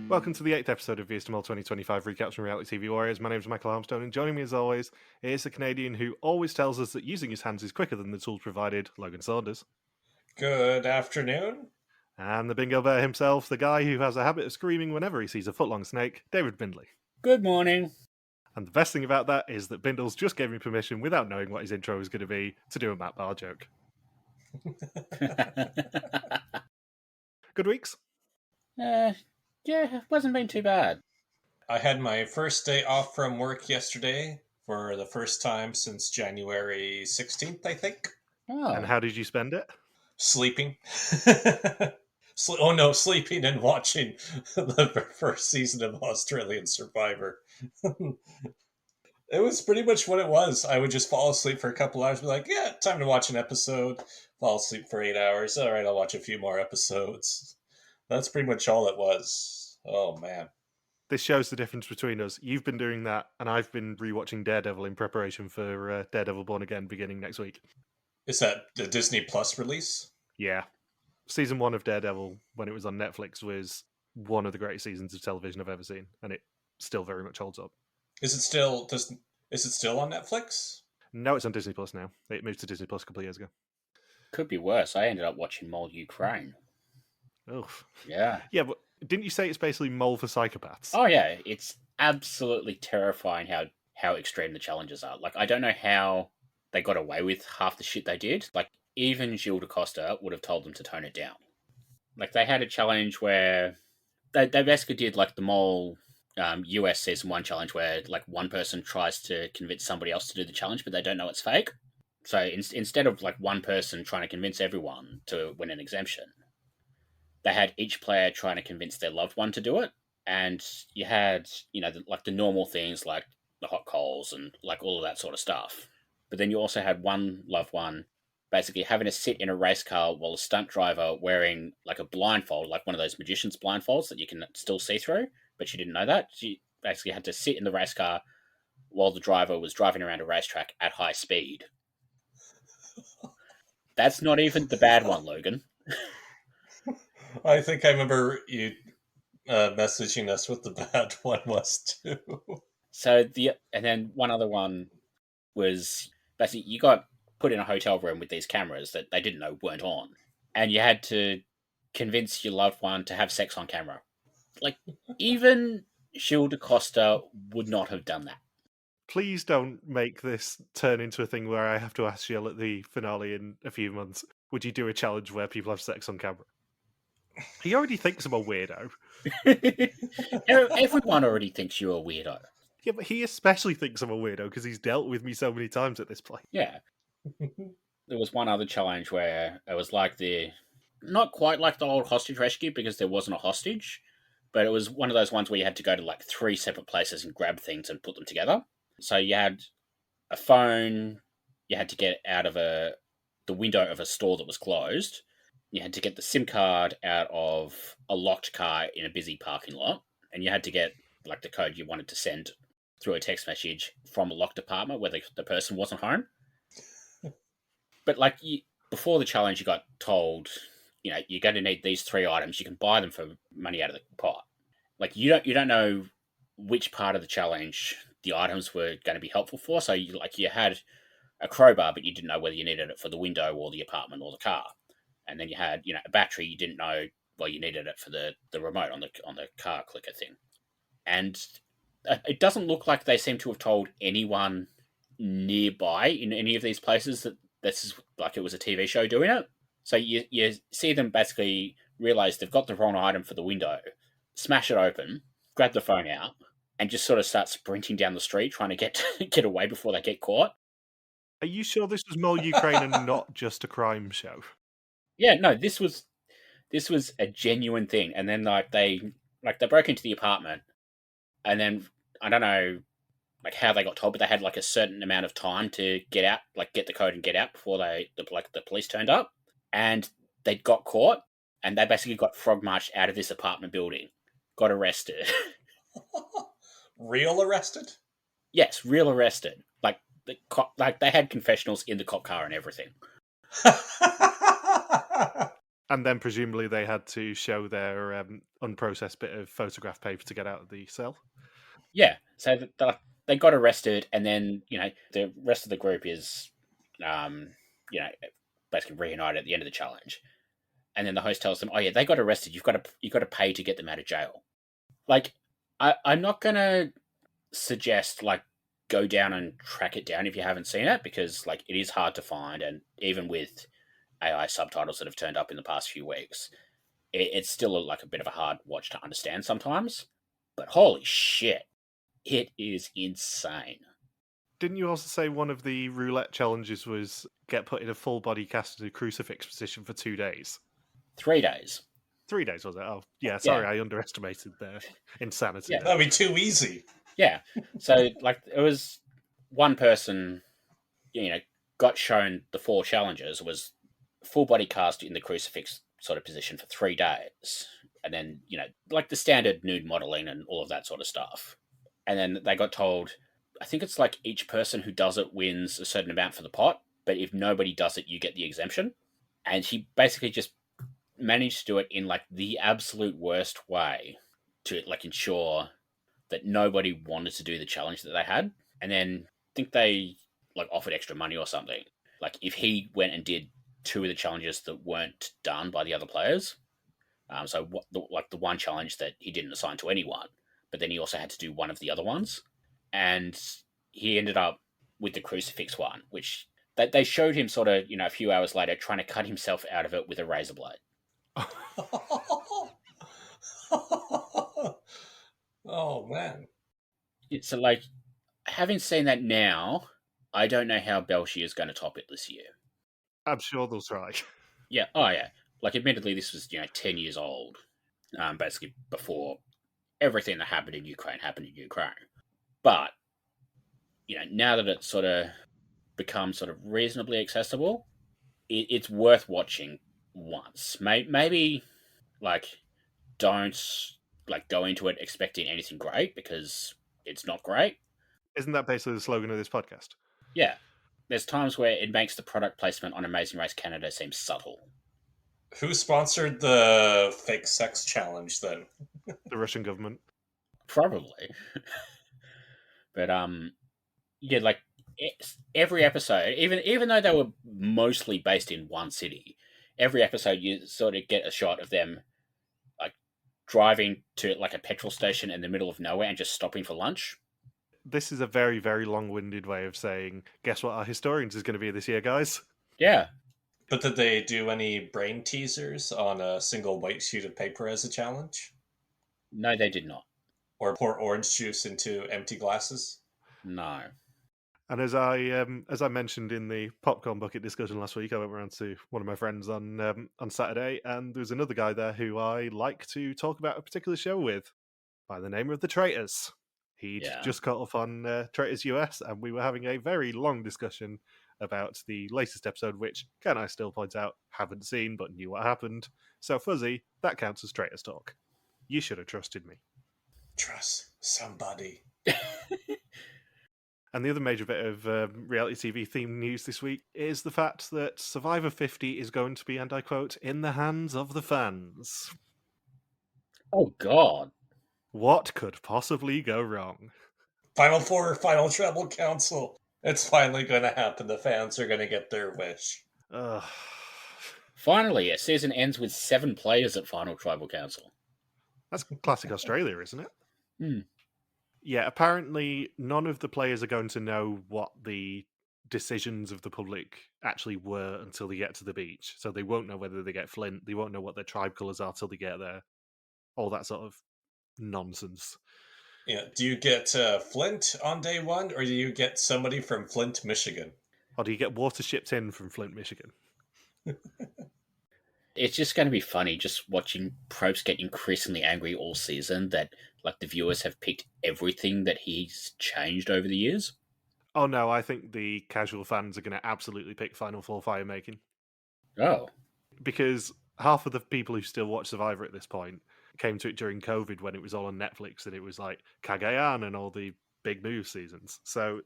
Welcome to the 8th episode of VSTML 2025 Recaps from Reality TV Warriors. My name is Michael Armstrong, and joining me as always is the Canadian who always tells us that using his hands is quicker than the tools provided, Logan Saunders. Good afternoon. And the bingo bear himself, the guy who has a habit of screaming whenever he sees a footlong snake, David Bindley. Good morning. And the best thing about that is that Bindles just gave me permission, without knowing what his intro was going to be, to do a Matt Barr joke. Good weeks? Yeah, it wasn't been too bad. I had my first day off from work yesterday for the first time since January 16th, I think. Oh. And how did you spend it? Sleeping. Sleeping and watching the first season of Australian Survivor. It was pretty much what it was. I would just fall asleep for a couple hours, be like, yeah, time to watch an episode. Fall asleep for 8 hours. All right, I'll watch a few more episodes. That's pretty much all it was. Oh, man. This shows the difference between us. You've been doing that, and I've been rewatching Daredevil in preparation for Daredevil Born Again beginning next week. Is that the Disney Plus release? Yeah. Season 1 of Daredevil, when it was on Netflix, was one of the greatest seasons of television I've ever seen, and it still very much holds up. Is it still on Netflix? No, it's on Disney Plus now. It moved to Disney Plus a couple of years ago. Could be worse. I ended up watching Mole Ukraine. Oof. Yeah. Yeah, but didn't you say it's basically Mole for psychopaths? Oh, yeah. It's absolutely terrifying how extreme the challenges are. Like, I don't know how they got away with half the shit they did. Like, even Gilles DaCosta would have told them to tone it down. Like, they had a challenge where they basically did, like, the Mole US Season 1 challenge where, like, one person tries to convince somebody else to do the challenge, but they don't know it's fake. So instead of, like, one person trying to convince everyone to win an exemption, they had each player trying to convince their loved one to do it. And you had, the normal things like the hot coals and, like, all of that sort of stuff. But then you also had one loved one basically having to sit in a race car while a stunt driver wearing, like, a blindfold, like one of those magician's blindfolds that you can still see through, but she didn't know that. She basically had to sit in the race car while the driver was driving around a racetrack at high speed. That's not even the bad one, Logan. I think I remember you messaging us what the bad one was too. So and then one other one was basically you got put in a hotel room with these cameras that they didn't know weren't on, and you had to convince your loved one to have sex on camera. Like, even Gilles DaCosta would not have done that. Please don't make this turn into a thing where I have to ask Jill at the finale in a few months, would you do a challenge where people have sex on camera? He already thinks I'm a weirdo. Everyone already thinks you're a weirdo. Yeah, but he especially thinks I'm a weirdo because he's dealt with me so many times at this point. Yeah. There was one other challenge where it was like not quite like the old hostage rescue because there wasn't a hostage, but it was one of those ones where you had to go to like 3 separate places and grab things and put them together. So you had a phone, you had to get out of the window of a store that was closed, you had to get the SIM card out of a locked car in a busy parking lot, and you had to get like the code you wanted to send through a text message from a locked apartment where the person wasn't home. But like before the challenge, you got told, you're going to need these 3 items. You can buy them for money out of the pot. Like you don't know which part of the challenge the items were going to be helpful for. So you had a crowbar, but you didn't know whether you needed it for the window or the apartment or the car. And then you had, a battery. You didn't know, well, you needed it for the remote on the car clicker thing. And it doesn't look like they seem to have told anyone nearby in any of these places that this is like it was a TV show doing it. So you see them basically realize they've got the wrong item for the window, smash it open, grab the phone out, and just sort of start sprinting down the street trying to get away before they get caught. Are you sure this was Mole Ukraine and not just a crime show? Yeah, no, this was a genuine thing. And then they broke into the apartment, and then I don't know like how they got told, but they had like a certain amount of time to get out, like get the code and get out before the police turned up, and they got caught, and they basically got frog marched out of this apartment building, got arrested. Real arrested? Yes, real arrested. Like they had confessionals in the cop car and everything. And then presumably they had to show their unprocessed bit of photograph paper to get out of the cell. Yeah, so they got arrested, and then the rest of the group is, basically reunited at the end of the challenge, and then the host tells them, "Oh yeah, they got arrested. You've got to pay to get them out of jail." Like, I'm not gonna suggest go down and track it down if you haven't seen it, because it is hard to find, and even with AI subtitles that have turned up in the past few weeks, it's still a bit of a hard watch to understand sometimes. But holy shit, it is insane. Didn't you also say one of the roulette challenges was get put in a full body cast in a crucifix position for 2 days? 3 days. 3 days, was it? Oh, yeah, sorry, I underestimated their insanity. Yeah. there. That'd be too easy. Yeah. So, it was one person, got shown the 4 challenges, was full body cast in the crucifix sort of position for 3 days. And then, the standard nude modeling and all of that sort of stuff. And then they got told, I think it's each person who does it wins a certain amount for the pot, but if nobody does it, you get the exemption. And he basically just managed to do it in the absolute worst way to ensure that nobody wanted to do the challenge that they had. And then I think they offered extra money or something. If he went and did 2 of the challenges that weren't done by the other players. So the one challenge that he didn't assign to anyone, but then he also had to do one of the other ones. And he ended up with the crucifix one, which they showed him sort of, a few hours later trying to cut himself out of it with a razor blade. Oh, man. So, having seen that now, I don't know how Belgium is going to top it this year. I'm sure they'll try. Yeah. Oh, yeah. Admittedly, this was 10 years old, basically before everything that happened in Ukraine happened in Ukraine. But now that it's sort of become sort of reasonably accessible, it's worth watching once. Maybe don't go into it expecting anything great, because it's not great. Isn't that basically the slogan of this podcast? Yeah. There's times where it makes the product placement on Amazing Race Canada seem subtle. Who sponsored the fake sex challenge then? The Russian government. Probably. But yeah, every episode, even though they were mostly based in one city, every episode you sort of get a shot of them driving to a petrol station in the middle of nowhere and just stopping for lunch. This is a very, very long-winded way of saying, guess what our historians is going to be this year, guys? Yeah. But did they do any brain teasers on a single white sheet of paper as a challenge? No, they did not. Or pour orange juice into empty glasses? No. And as I mentioned in the popcorn bucket discussion last week, I went around to one of my friends on Saturday, and there was another guy there who I like to talk about a particular show with, by the name of the Traitors. He'd just caught up on Traitors US, and we were having a very long discussion about the latest episode, which, can I still point out, haven't seen but knew what happened. So, Fuzzy, that counts as Traitors Talk. You should have trusted me. Trust somebody. And the other major bit of reality TV themed news this week is the fact that Survivor 50 is going to be, and I quote, in the hands of the fans. Oh, God. What could possibly go wrong? Final Four, Final Tribal Council. It's finally going to happen. The fans are going to get their wish. Finally, a season ends with 7 players at Final Tribal Council. That's classic Australia, isn't it? Hmm. Yeah, apparently none of the players are going to know what the decisions of the public actually were until they get to the beach. So they won't know whether they get Flint, they won't know what their tribe colours are till they get there. All that sort of nonsense. Yeah, do you get Flint on day 1, or do you get somebody from Flint, Michigan? Or do you get water shipped in from Flint, Michigan? It's just going to be funny just watching Probst get increasingly angry all season that the viewers have picked everything that he's changed over the years. Oh no, I think the casual fans are going to absolutely pick Final Four fire making. Oh. Because half of the people who still watch Survivor at this point came to it during COVID when it was all on Netflix and it was like Cagayan and all the big move seasons. So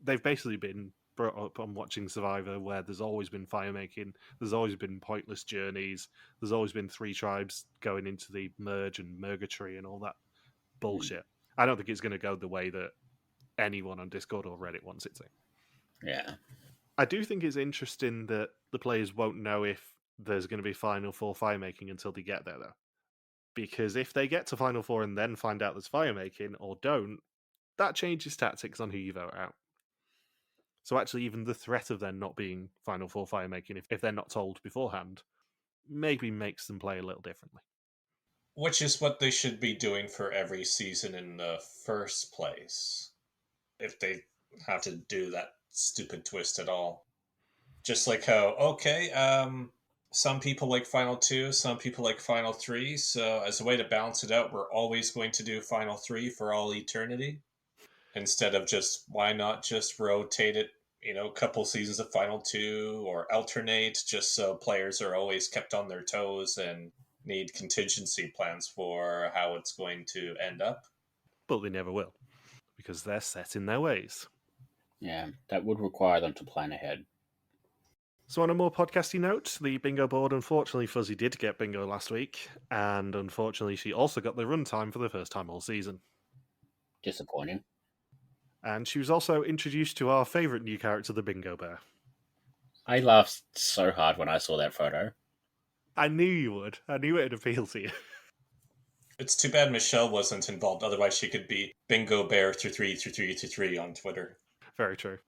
they've basically been brought up on watching Survivor, where there's always been fire making, there's always been pointless journeys, there's always been 3 tribes going into the merge and murgatory and all that bullshit. I don't think it's going to go the way that anyone on Discord or Reddit wants it to. Yeah. I do think it's interesting that the players won't know if there's going to be Final Four fire making until they get there, though. Because if they get to Final Four and then find out there's fire making, or don't, that changes tactics on who you vote out. So actually, even the threat of there not being Final Four fire making, if they're not told beforehand, maybe makes them play a little differently. Which is what they should be doing for every season in the first place. If they have to do that stupid twist at all. Just like how, some people like Final 2, some people like Final 3, so as a way to balance it out, we're always going to do Final 3 for all eternity. Instead of just, why not just rotate it, a couple seasons of Final 2, or alternate, just so players are always kept on their toes and need contingency plans for how it's going to end up. But they never will, because they're set in their ways. Yeah, that would require them to plan ahead. So on a more podcasty note, the bingo board, unfortunately, Fuzzy did get bingo last week, and unfortunately she also got the runtime for the first time all season. Disappointing. And she was also introduced to our favourite new character, the Bingo Bear. I laughed so hard when I saw that photo. I knew you would. I knew it'd appeal to you. It's too bad Michelle wasn't involved, otherwise she could be Bingo Bear 333333 on Twitter. Very true.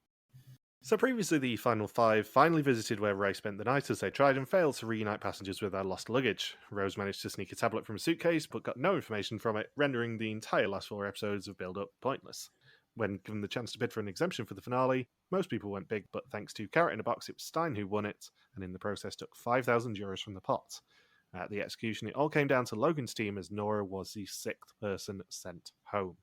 So previously, the Final Five finally visited where Ray spent the night as they tried and failed to reunite passengers with their lost luggage. Rose managed to sneak a tablet from a suitcase, but got no information from it, rendering the entire last 4 episodes of build-up pointless. When given the chance to bid for an exemption for the finale, most people went big, but thanks to Carrot in a Box, it was Stein who won it, and in the process took 5,000 euros from the pot. At the execution, it all came down to Logan's team, as Nora was the 6th person sent home.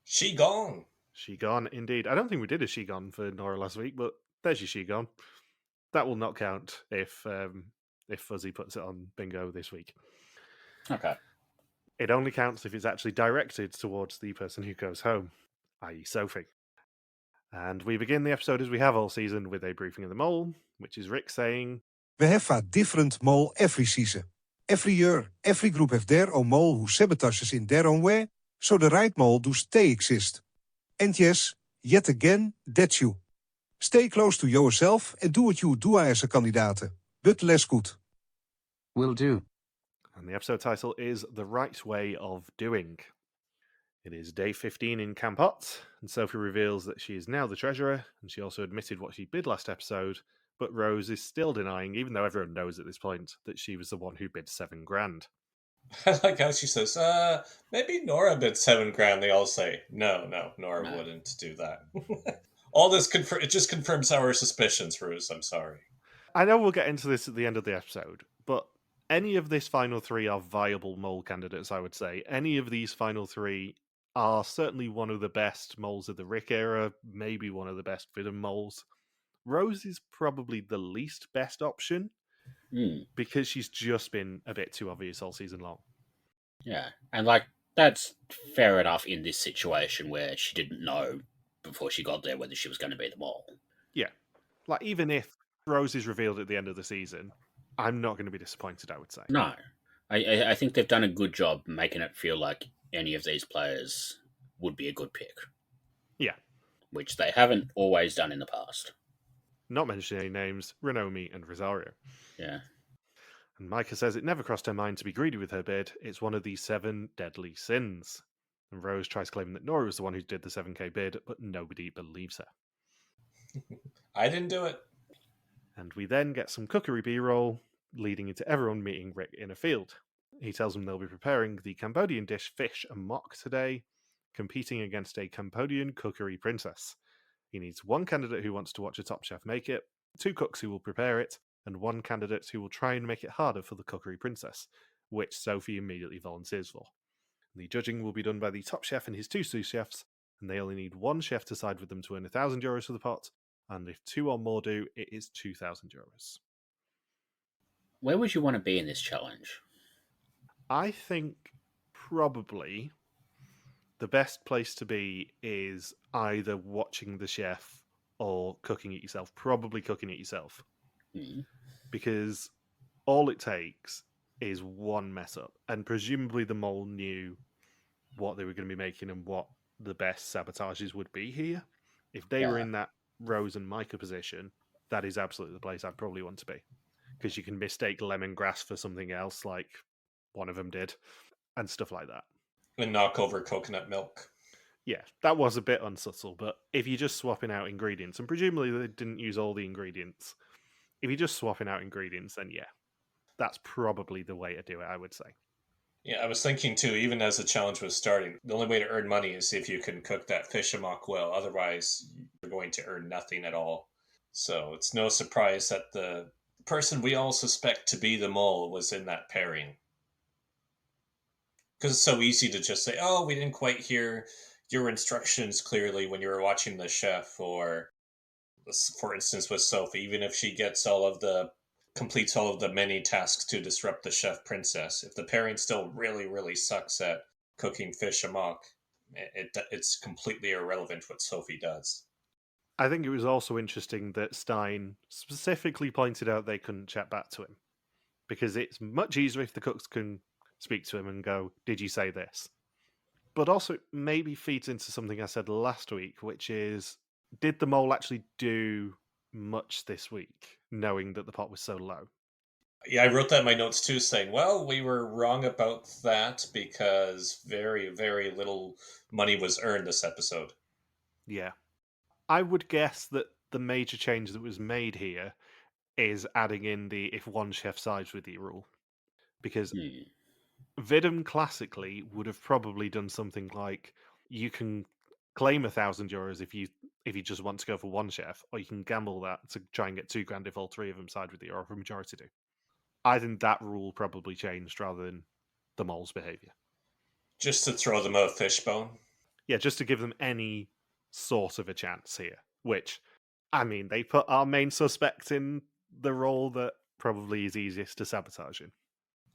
She gone! She gone, indeed. I don't think we did a she gone for Nora last week, but there's your she gone. That will not count if Fuzzy puts it on bingo this week. Okay. It only counts if it's actually directed towards the person who goes home, i.e. Sophie. And we begin the episode as we have all season with a briefing of the mole, which is Rick saying, We have a different mole every season. Every year, every group have their own mole who sabotages in their own way, so the right mole do stay exist. And yes, yet again, that's you. Stay close to yourself and do what you do as a candidate, but less good. Will do. And the episode title is The Right Way of Doing. It is day 15 in Camp Hot, and Sophie reveals that she is now the treasurer, and she also admitted what she bid last episode, but Rose is still denying, even though everyone knows at this point, that she was the one who bid $7,000. I like how she says, maybe Nora bid $7,000. They all say, no, Nora wouldn't do that. All this it just confirms our suspicions, Rose. I'm sorry. I know we'll get into this at the end of the episode, but any of this final 3 are viable mole candidates, I would say. Any of these final 3 are certainly one of the best moles of the Rick era, maybe one of the best villain moles. Rose is probably the least best option, because she's just been a bit too obvious all season long. Yeah, and that's fair enough in this situation where she didn't know before she got there whether she was going to be the mole. Yeah. Even if Rose is revealed at the end of the season, I'm not going to be disappointed, I would say. No. I think they've done a good job making it feel like any of these players would be a good pick. Yeah. Which they haven't always done in the past. Not mentioning any names, Renomi and Rosario. Yeah. And Maaike says it never crossed her mind to be greedy with her bid. It's one of the 7 deadly sins. And Rose tries claiming that Nora was the one who did the 7k bid, but nobody believes her. I didn't do it. And we then get some cookery b-roll, leading into everyone meeting Rick in a field. He tells them they'll be preparing the Cambodian dish fish and mock today, competing against a Cambodian cookery princess. He needs 1 candidate who wants to watch a top chef make it, 2 cooks who will prepare it, and 1 candidate who will try and make it harder for the cookery princess, which Sophie immediately volunteers for. The judging will be done by the top chef and his 2 sous chefs, and they only need 1 chef to side with them to earn 1,000 euros for the pot, and if 2 or more do, it is 2,000 euros. Where would you want to be in this challenge? I think probably the best place to be is either watching the chef or cooking it yourself. Probably cooking it yourself. Mm. Because all it takes is one mess up. And presumably the mole knew what they were going to be making and what the best sabotages would be here. If they were Yeah. in that Rose and Maaike position, that is absolutely the place I'd probably want to be. Because you can mistake lemongrass for something else, like one of them did, and stuff like that. And knock over coconut milk. Yeah, that was a bit unsubtle, but if you're just swapping out ingredients, and presumably they didn't use all the ingredients, if you're just swapping out ingredients, then yeah, that's probably the way to do it, I would say. Yeah, I was thinking too, even as the challenge was starting, the only way to earn money is if you can cook that fish amok well. Otherwise, you're going to earn nothing at all. So it's no surprise that the person we all suspect to be the mole was in that pairing. Because it's so easy to just say, oh, we didn't quite hear your instructions clearly when you were watching the chef, or for instance with Sophie, even if she completes all of the many tasks to disrupt the chef princess, if the pairing still really, really sucks at cooking fish amok, it's completely irrelevant what Sophie does. I think it was also interesting that Stein specifically pointed out they couldn't chat back to him. Because it's much easier if the cooks can speak to him and go, did you say this? But also, it maybe feeds into something I said last week, which is, did the mole actually do much this week, knowing that the pot was so low? Yeah, I wrote that in my notes too, saying, well, we were wrong about that because very, very little money was earned this episode. Yeah. I would guess that the major change that was made here is adding in the if one chef sides with you rule. Because Vidum classically would have probably done something like you can claim €1,000 if you just want to go for one chef, or you can gamble that to try and get $2,000 if all three of them side with you, or if a majority do. I think that rule probably changed rather than the mole's behaviour. Just to throw them a fishbone? Yeah, just to give them any sort of a chance here. Which, I mean, they put our main suspect in the role that probably is easiest to sabotage in.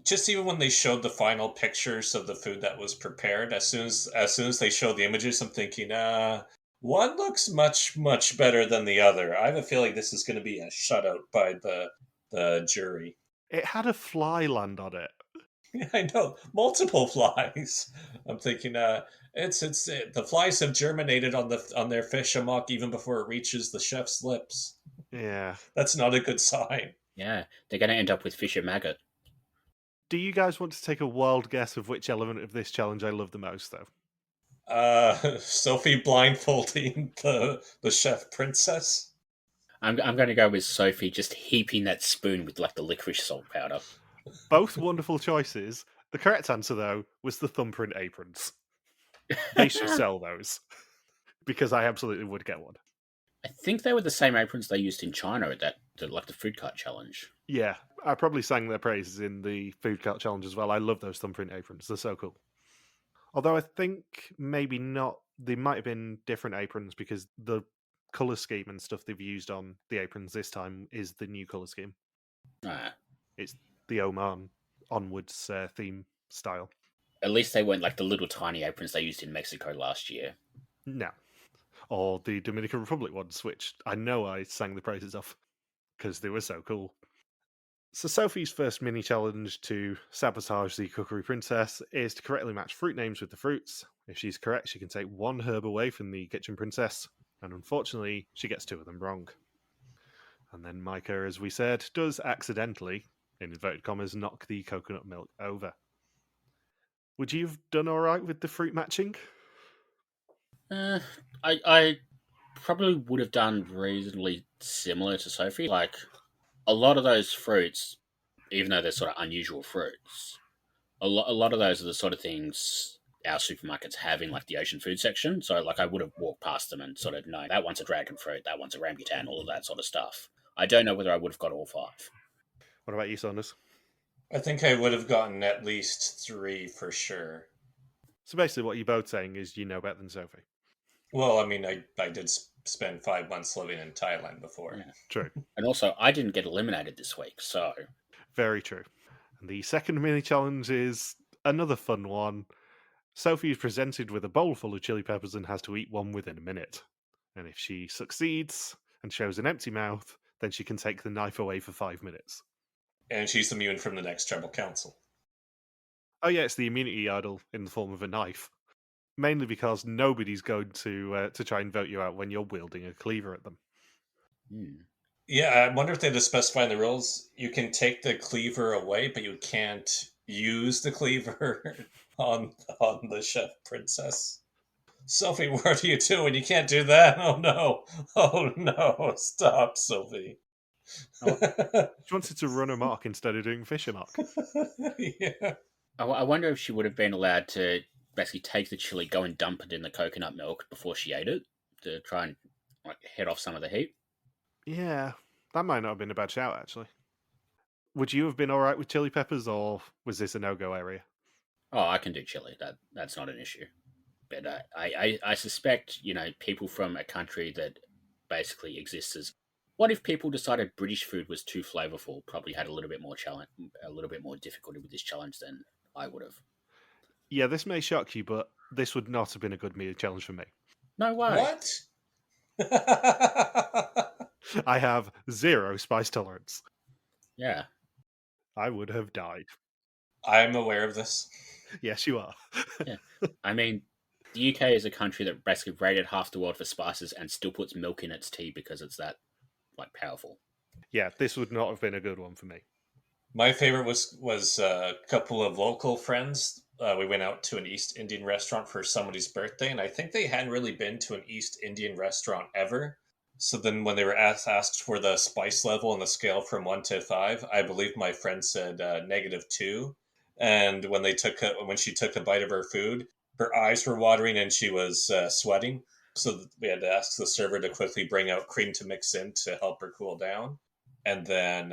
Just even when they showed the final pictures of the food that was prepared, as soon as they showed the images, I'm thinking, one looks much better than the other. I have a feeling this is going to be a shutout by the jury. It had a fly land on it. Yeah, I know, multiple flies. I'm thinking, the flies have germinated on their fish amok even before it reaches the chef's lips. Yeah. That's not a good sign. Yeah, they're going to end up with fish and maggot. Do you guys want to take a wild guess of which element of this challenge I love the most, though? Sophie blindfolding the chef princess. I'm going to go with Sophie just heaping that spoon with like the licorice salt powder. Both wonderful choices. The correct answer, though, was the thumbprint aprons. They should sell those. Because I absolutely would get one. I think they were the same aprons they used in China at the food cart challenge. Yeah, I probably sang their praises in the food cart challenge as well. I love those thumbprint aprons. They're so cool. Although I think maybe not. They might have been different aprons because the colour scheme and stuff they've used on the aprons this time is the new colour scheme. It's the Oman onwards theme style. At least they weren't like the little tiny aprons they used in Mexico last year. No. Or the Dominican Republic ones, which I know I sang the praises of because they were so cool. So Sophie's first mini challenge to sabotage the cookery princess is to correctly match fruit names with the fruits. If she's correct, she can take one herb away from the kitchen princess, and unfortunately, she gets two of them wrong. And then Maaike, as we said, does accidentally, in inverted commas, knock the coconut milk over. Would you have done alright with the fruit matching? I probably would have done reasonably similar to Sophie. Like, a lot of those fruits, even though they're sort of unusual fruits, a lot of those are the sort of things our supermarkets have in like the Asian food section. So like I would have walked past them and sort of known that one's a dragon fruit, that one's a rambutan, all of that sort of stuff. I don't know whether I would have got all five. What about you, Saunders? I think I would have gotten at least 3 for sure. So basically what you're both saying is you know better than Sophie. Well, I mean, I did spend 5 months living in Thailand before. Yeah. True. And also, I didn't get eliminated this week, so... Very true. And the second mini challenge is another fun one. Sophie is presented with a bowl full of chili peppers and has to eat one within a minute. And if she succeeds and shows an empty mouth, then she can take the knife away for 5 minutes. And she's immune from the next tribal council. Oh yeah, it's the immunity idol in the form of a knife. Mainly because nobody's going to try and vote you out when you're wielding a cleaver at them. Yeah, I wonder if they just specify in the rules you can take the cleaver away, but you can't use the cleaver on the chef princess. Sophie, what do you do when you can't do that? Oh no, stop, Sophie. She wanted to run amok instead of doing fish amok. Yeah. I wonder if she would have been allowed to basically take the chili, go and dump it in the coconut milk before she ate it to try and head off some of the heat. Yeah, that might not have been a bad shout, actually. Would you have been all right with chili peppers, or was this a no-go area? Oh, I can do chili. That's not an issue. But I suspect, people from a country that basically exists as... What if people decided British food was too flavorful? Probably had a little bit more difficulty with this challenge than I would have. Yeah, this may shock you, but this would not have been a good meal challenge for me. No way. What? I have 0 spice tolerance. Yeah. I would have died. I'm aware of this. Yes, you are. Yeah. I mean, the UK is a country that basically rated half the world for spices and still puts milk in its tea because it's that powerful. Yeah, this would not have been a good one for me. My favorite was a couple of local friends. We went out to an East Indian restaurant for somebody's birthday, and I think they hadn't really been to an East Indian restaurant ever. So then when they were asked for the spice level on the scale from 1 to 5, I believe my friend said -2. And when she took a bite of her food, her eyes were watering and she was sweating. So we had to ask the server to quickly bring out cream to mix in to help her cool down. And then,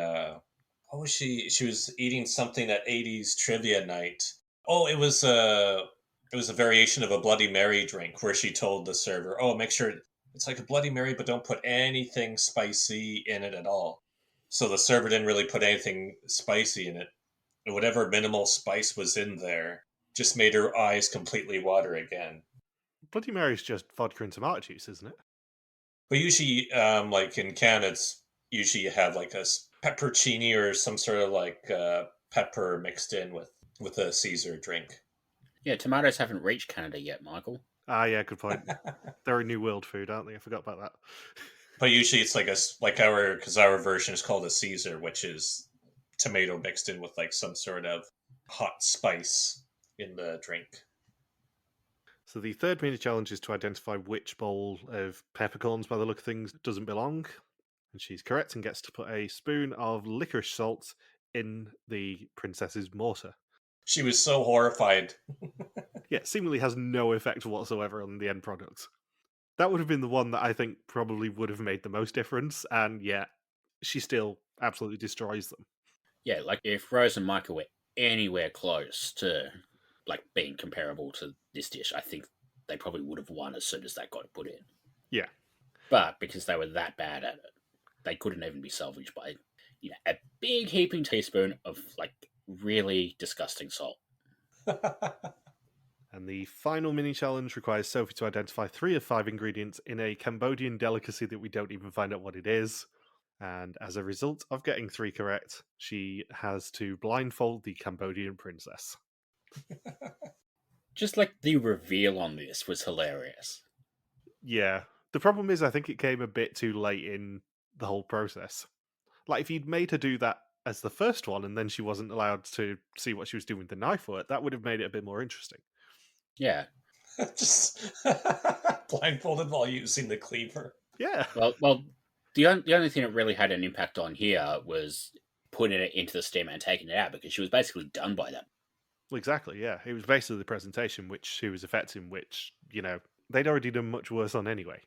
she was eating something at 80s trivia night. Oh, it was a variation of a Bloody Mary drink where she told the server, "Oh, make sure it's like a Bloody Mary, but don't put anything spicy in it at all." So the server didn't really put anything spicy in it. And whatever minimal spice was in there just made her eyes completely water again. Bloody Mary's just vodka and tomato juice, isn't it? But usually, like in Canada, it's usually you have like a peppercini or some sort of pepper mixed in with a Caesar drink. Yeah, tomatoes haven't reached Canada yet, Michael. Ah, yeah, good point. They're a new world food, aren't they? I forgot about that. But usually it's because our version is called a Caesar, which is tomato mixed in with like some sort of hot spice in the drink. So the third mini challenge is to identify which bowl of peppercorns, by the look of things, doesn't belong. And she's correct and gets to put a spoon of licorice salt in the princess's mortar. She was so horrified. Yeah, seemingly has no effect whatsoever on the end product. That would have been the one that I think probably would have made the most difference, and yet she still absolutely destroys them. Yeah, like if Rose and Maaike were anywhere close to being comparable to this dish, I think they probably would have won as soon as that got put in. Yeah. But because they were that bad at it, they couldn't even be salvaged by a big heaping teaspoon of really disgusting salt. And the final mini challenge requires Sophie to identify 3 of 5 ingredients in a Cambodian delicacy that we don't even find out what it is. And as a result of getting 3 correct, she has to blindfold the Cambodian princess. Just the reveal on this was hilarious. Yeah. The problem is I think it came a bit too late in the whole process. If you'd made her do that as the first one and then she wasn't allowed to see what she was doing with the knife for it, that would have made it a bit more interesting. Yeah. Just blindfolded while using the cleaver. Yeah. Well, the only thing that really had an impact on here was putting it into the steamer and taking it out, because she was basically done by that. Well, exactly, yeah. It was basically the presentation which she was affecting, which, they'd already done much worse on anyway.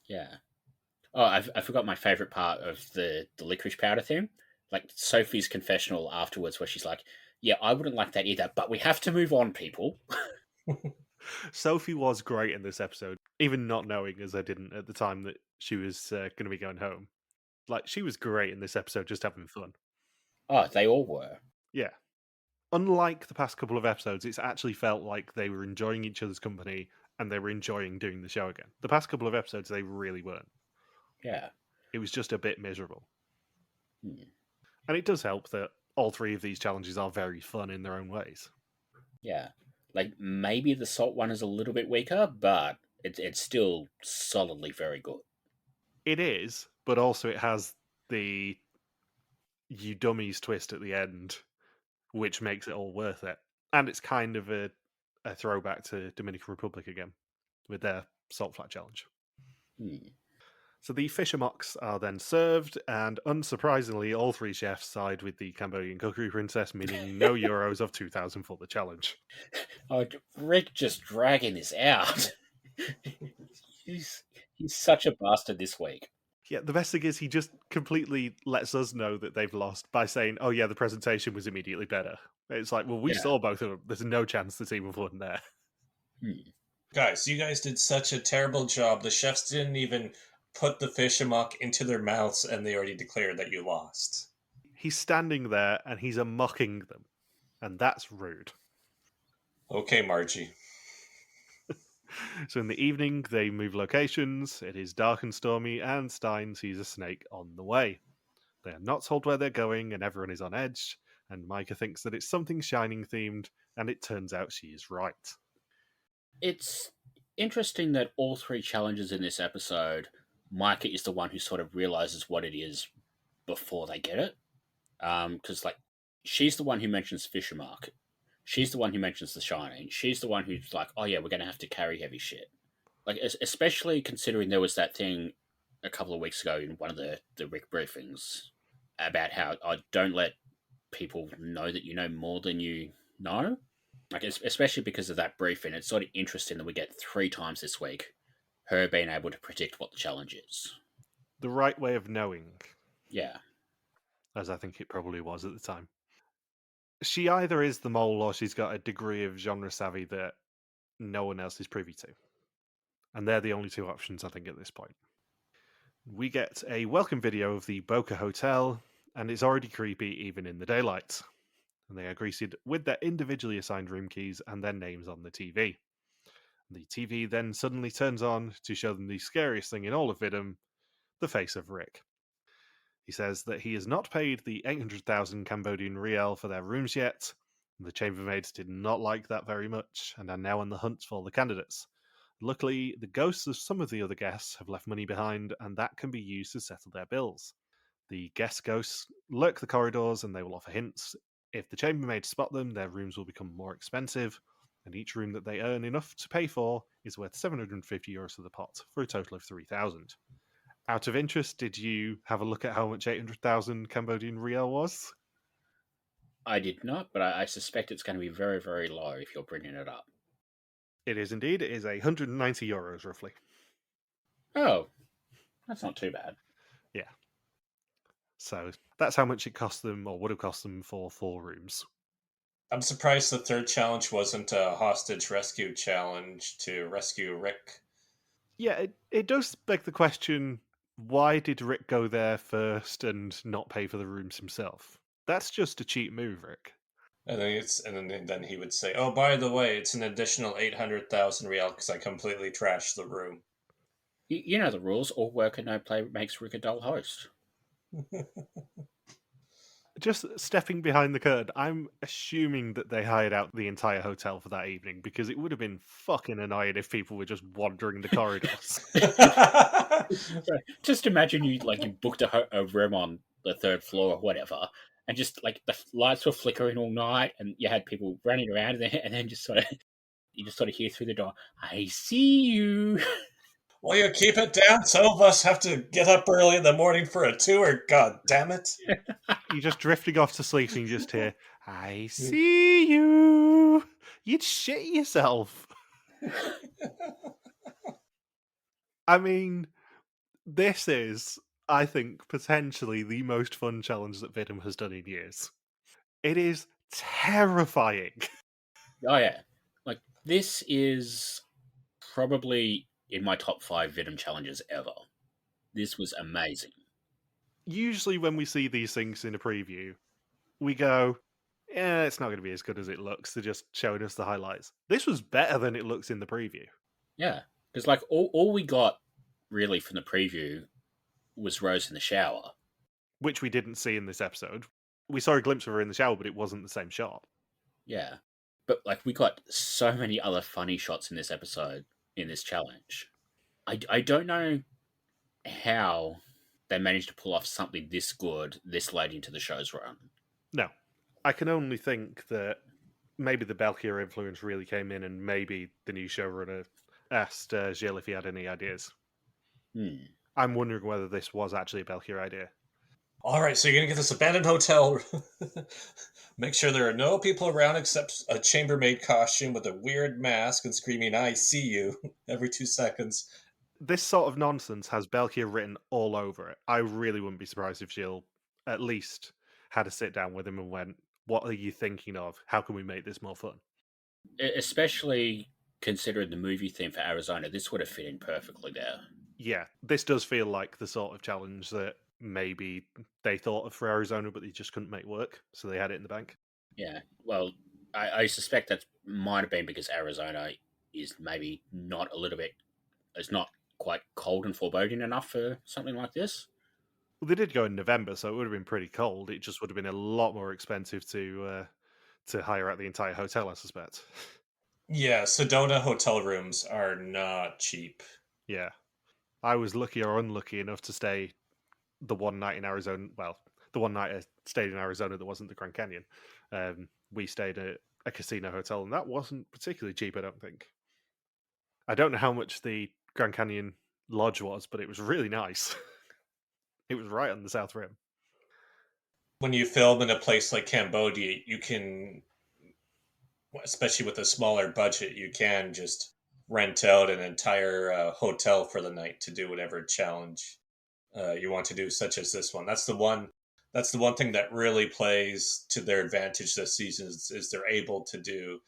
Yeah. Oh, I forgot my favourite part of the licorice powder thing. Sophie's confessional afterwards where she's like, yeah, I wouldn't like that either, but we have to move on, people. Sophie was great in this episode, even not knowing, as I didn't at the time, that she was going to be going home. She was great in this episode, just having fun. Oh, they all were. Yeah. Unlike the past couple of episodes, it's actually felt like they were enjoying each other's company and they were enjoying doing the show again. The past couple of episodes, they really weren't. Yeah. It was just a bit miserable. Hmm. And it does help that all three of these challenges are very fun in their own ways. Yeah. Like, maybe the salt one is a little bit weaker, but it's still solidly very good. It is, but also it has the you dummies twist at the end, which makes it all worth it. And it's kind of a throwback to Dominican Republic again with their salt flat challenge. Hmm. So the fish amok are then served, and unsurprisingly, all three chefs side with the Cambodian cookery princess, meaning no euros of 2,000 for the challenge. Oh, Rick just dragging this out. he's such a bastard this week. Yeah, the best thing is he just completely lets us know that they've lost by saying, "Oh yeah, the presentation was immediately better." It's like, well, we saw both of them. There's no chance the team have won there. Guys, you guys did such a terrible job. The chefs didn't even put the fish amok into their mouths, and they already declared that you lost. He's standing there and he's mocking them, and that's rude. Okay, Margie. So in the evening, they move locations. It is dark and stormy, and Stein sees a snake on the way. They are not told where they're going, and everyone is on edge. And Maaike thinks that it's something Shining themed, and it turns out she is right. It's interesting that all three challenges in this episode, Maaike is the one who sort of realizes what it is before they get it. Because, like, she's the one who mentions Fishermark. She's the one who mentions The Shining. She's the one who's like, oh yeah, we're going to have to carry heavy shit. Like, especially considering there was that thing a couple of weeks ago in one of the Rick briefings about how don't let people know that you know more than you know. Like, especially because of that briefing, it's sort of interesting that we get 3 times this week her being able to predict what the challenge is. The right way of knowing. Yeah. As I think it probably was at the time. She either is the mole or she's got a degree of genre savvy that no one else is privy to. And they're the only 2 options, I think, at this point. We get a welcome video of the Boca Hotel, and it's already creepy even in the daylight. And they are greeted with their individually assigned room keys and their names on the TV. The TV then suddenly turns on to show them the scariest thing in all of Vidum, the face of Rick. He says that he has not paid the 800,000 Cambodian riel for their rooms yet. The chambermaids did not like that very much and are now on the hunt for the candidates. Luckily, the ghosts of some of the other guests have left money behind, and that can be used to settle their bills. The guest ghosts lurk the corridors and they will offer hints. If the chambermaids spot them, their rooms will become more expensive, and each room that they earn enough to pay for is worth 750 euros to the pot, for a total of 3,000. Out of interest, did you have a look at how much 800,000 Cambodian riel was? I did not, but I suspect it's going to be very, very low if you're bringing it up. It is indeed. It is 190 euros, roughly. Oh, that's not too bad. Yeah. So that's how much it cost them, or would have cost them, for 4 rooms. I'm surprised the third challenge wasn't a hostage rescue challenge to rescue Rick. Yeah, it does beg the question, why did Rick go there first and not pay for the rooms himself? That's just a cheap move, Rick. And then he would say, "Oh, by the way, it's an additional 800,000 riel because I completely trashed the room." You know the rules. All work and no play makes Rick a dull host. Just stepping behind the curtain, I'm assuming that they hired out the entire hotel for that evening, because it would have been fucking annoying if people were just wandering the corridors. Just imagine you booked a room on the 3rd floor or whatever, and just like the lights were flickering all night, and you had people running around there, and then you just sort of hear through the door, "I see you." Will you keep it down? Some of us have to get up early in the morning for a tour. God damn it! You're just drifting off to sleep, and you just hear, "I see you." You'd shit yourself. I mean, this is, I think, potentially the most fun challenge that Vidum has done in years. It is terrifying. Oh yeah, like this is probably in my top 5 Vidum challenges ever. This was amazing. Usually when we see these things in a preview, we go, yeah, it's not going to be as good as it looks. They're just showing us the highlights. This was better than it looks in the preview. Yeah, because like all we got really from the preview was Rose in the shower. Which we didn't see in this episode. We saw a glimpse of her in the shower, but it wasn't the same shot. Yeah, but like we got so many other funny shots in this episode in this challenge. I don't know how they managed to pull off something this good this late into the show's run. No. I can only think that maybe the Belkier influence really came in, and maybe the new showrunner asked Gilles if he had any ideas. I'm wondering whether this was actually a Belkier idea. All right, so you're going to get this abandoned hotel. Make sure there are no people around except a chambermaid costume with a weird mask and screaming, "I see you," every 2 seconds. This sort of nonsense has Belkier written all over it. I really wouldn't be surprised if Gilles at least had a sit down with him and went, "What are you thinking of? How can we make this more fun?" Especially considering the movie theme for Arizona, this would have fit in perfectly there. Yeah, this does feel like the sort of challenge that maybe they thought of for Arizona, but they just couldn't make work, so they had it in the bank. Yeah, well, I suspect that might have been because Arizona is maybe not a little bit, it's not quite cold and foreboding enough for something like this. Well, they did go in November, so it would have been pretty cold. It just would have been a lot more expensive to hire out the entire hotel, I suspect. Yeah, Sedona hotel rooms are not cheap. Yeah. I was lucky or unlucky enough to stay the one night in Arizona. Well, the one night I stayed in Arizona that wasn't the Grand Canyon. We stayed at a casino hotel, and that wasn't particularly cheap, I don't think. I don't know how much the Grand Canyon Lodge was, but it was really nice. It was right on the South Rim. When you film in a place like Cambodia, you can, especially with a smaller budget, you can just rent out an entire hotel for the night to do whatever challenge you want to do, such as this one. That's the one. That's the one thing that really plays to their advantage this season is they're able to do,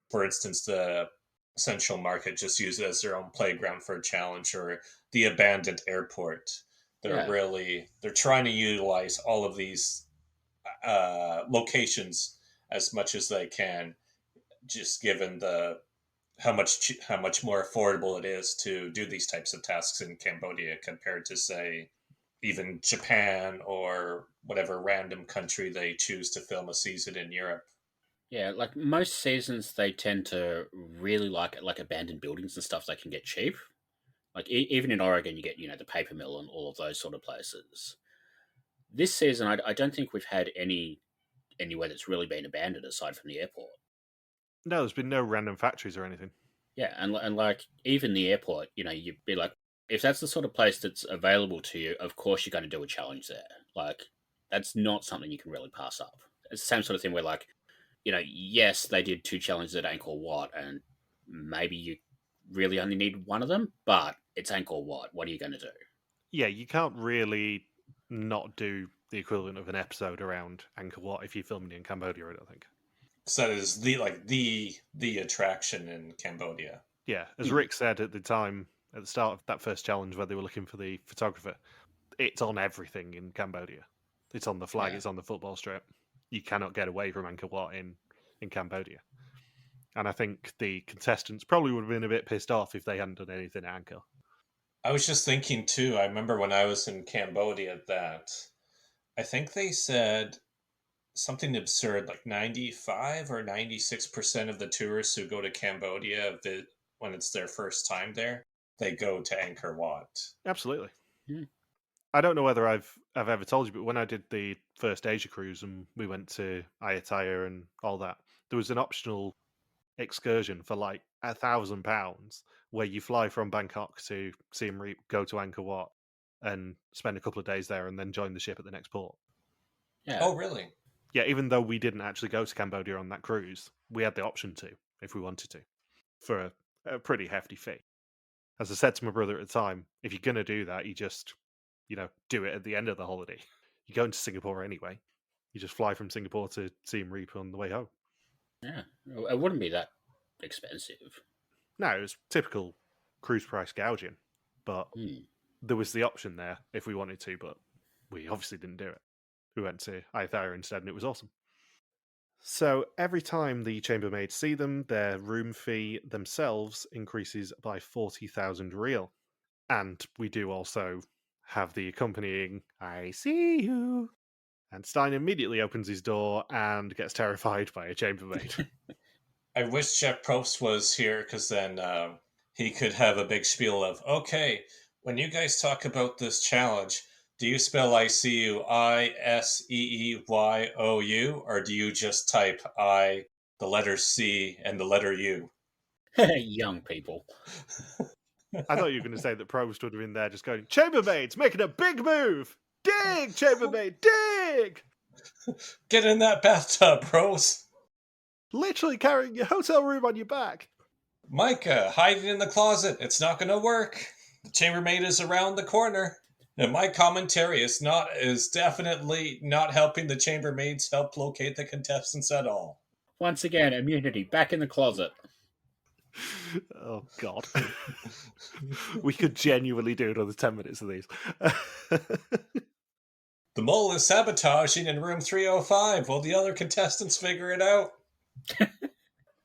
for instance, the Central Market, just use it as their own playground for a challenge, or the abandoned airport. They're trying to utilize all of these locations as much as they can, just given the how much more affordable it is to do these types of tasks in Cambodia compared to, say, even Japan or whatever random country they choose to film a season in Europe. Yeah, like most seasons, they tend to really like abandoned buildings and stuff they can get cheap. Like even in Oregon, you get the paper mill and all of those sort of places. This season, I don't think we've had anywhere that's really been abandoned aside from the airport. No, there's been no random factories or anything. Yeah, and like even the airport, you'd be like, if that's the sort of place that's available to you, of course you're going to do a challenge there. Like that's not something you can really pass up. It's the same sort of thing where like, yes, they did 2 challenges at Angkor Wat, and maybe you really only need one of them, but it's Angkor Wat. What are you going to do? Yeah, you can't really not do the equivalent of an episode around Angkor Wat if you're filming in Cambodia, I don't think. So that is the attraction in Cambodia. Yeah, as Rick said at the time, at the start of that first challenge where they were looking for the photographer, it's on everything in Cambodia. It's on the flag, Yeah. it's on the football strip. You cannot get away from Angkor Wat in Cambodia. And I think the contestants probably would have been a bit pissed off if they hadn't done anything at Angkor. I was just thinking too, I remember when I was in Cambodia that I think they said something absurd, like 95 or 96% of the tourists who go to Cambodia when it's their first time there, they go to Angkor Wat. Absolutely. Hmm. I don't know whether I've ever told you, but when I did the first Asia cruise and we went to Ayutthaya and all that, there was an optional excursion for like £1,000 where you fly from Bangkok to Siem Reap, go to Angkor Wat, and spend a couple of days there, and then join the ship at the next port. Yeah. Oh, really? Yeah, even though we didn't actually go to Cambodia on that cruise, we had the option to if we wanted to, for a pretty hefty fee. As I said to my brother at the time, if you're going to do that, you just, do it at the end of the holiday. You're going to Singapore anyway. You just fly from Singapore to Siem Reap on the way home. Yeah, it wouldn't be that expensive. No, it was typical cruise price gouging, but there was the option there if we wanted to, but we obviously didn't do it. We went to Ayutthaya instead, and it was awesome. So every time the chambermaids see them, their room fee themselves increases by 40,000 real. And we do also have the accompanying, I see you. And Stein immediately opens his door and gets terrified by a chambermaid. I wish Jeff Probst was here because then he could have a big spiel of, okay, when you guys talk about this challenge, do you spell ICU ISEEYOU, or do you just type I, the letter C, and the letter U? Young people. I thought you were going to say that Probst would have been there just going, chambermaids making a big move! Dig, chambermaid, dig! Get in that bathtub, Rose. Literally carrying your hotel room on your back. Maaike, hiding in the closet. It's not going to work. The chambermaid is around the corner. And my commentary is definitely not helping the chambermaids help locate the contestants at all. Once again, Immunity back in the closet. Oh, God. We could genuinely do another 10 minutes of these. The mole is sabotaging in room 305 while the other contestants figure it out.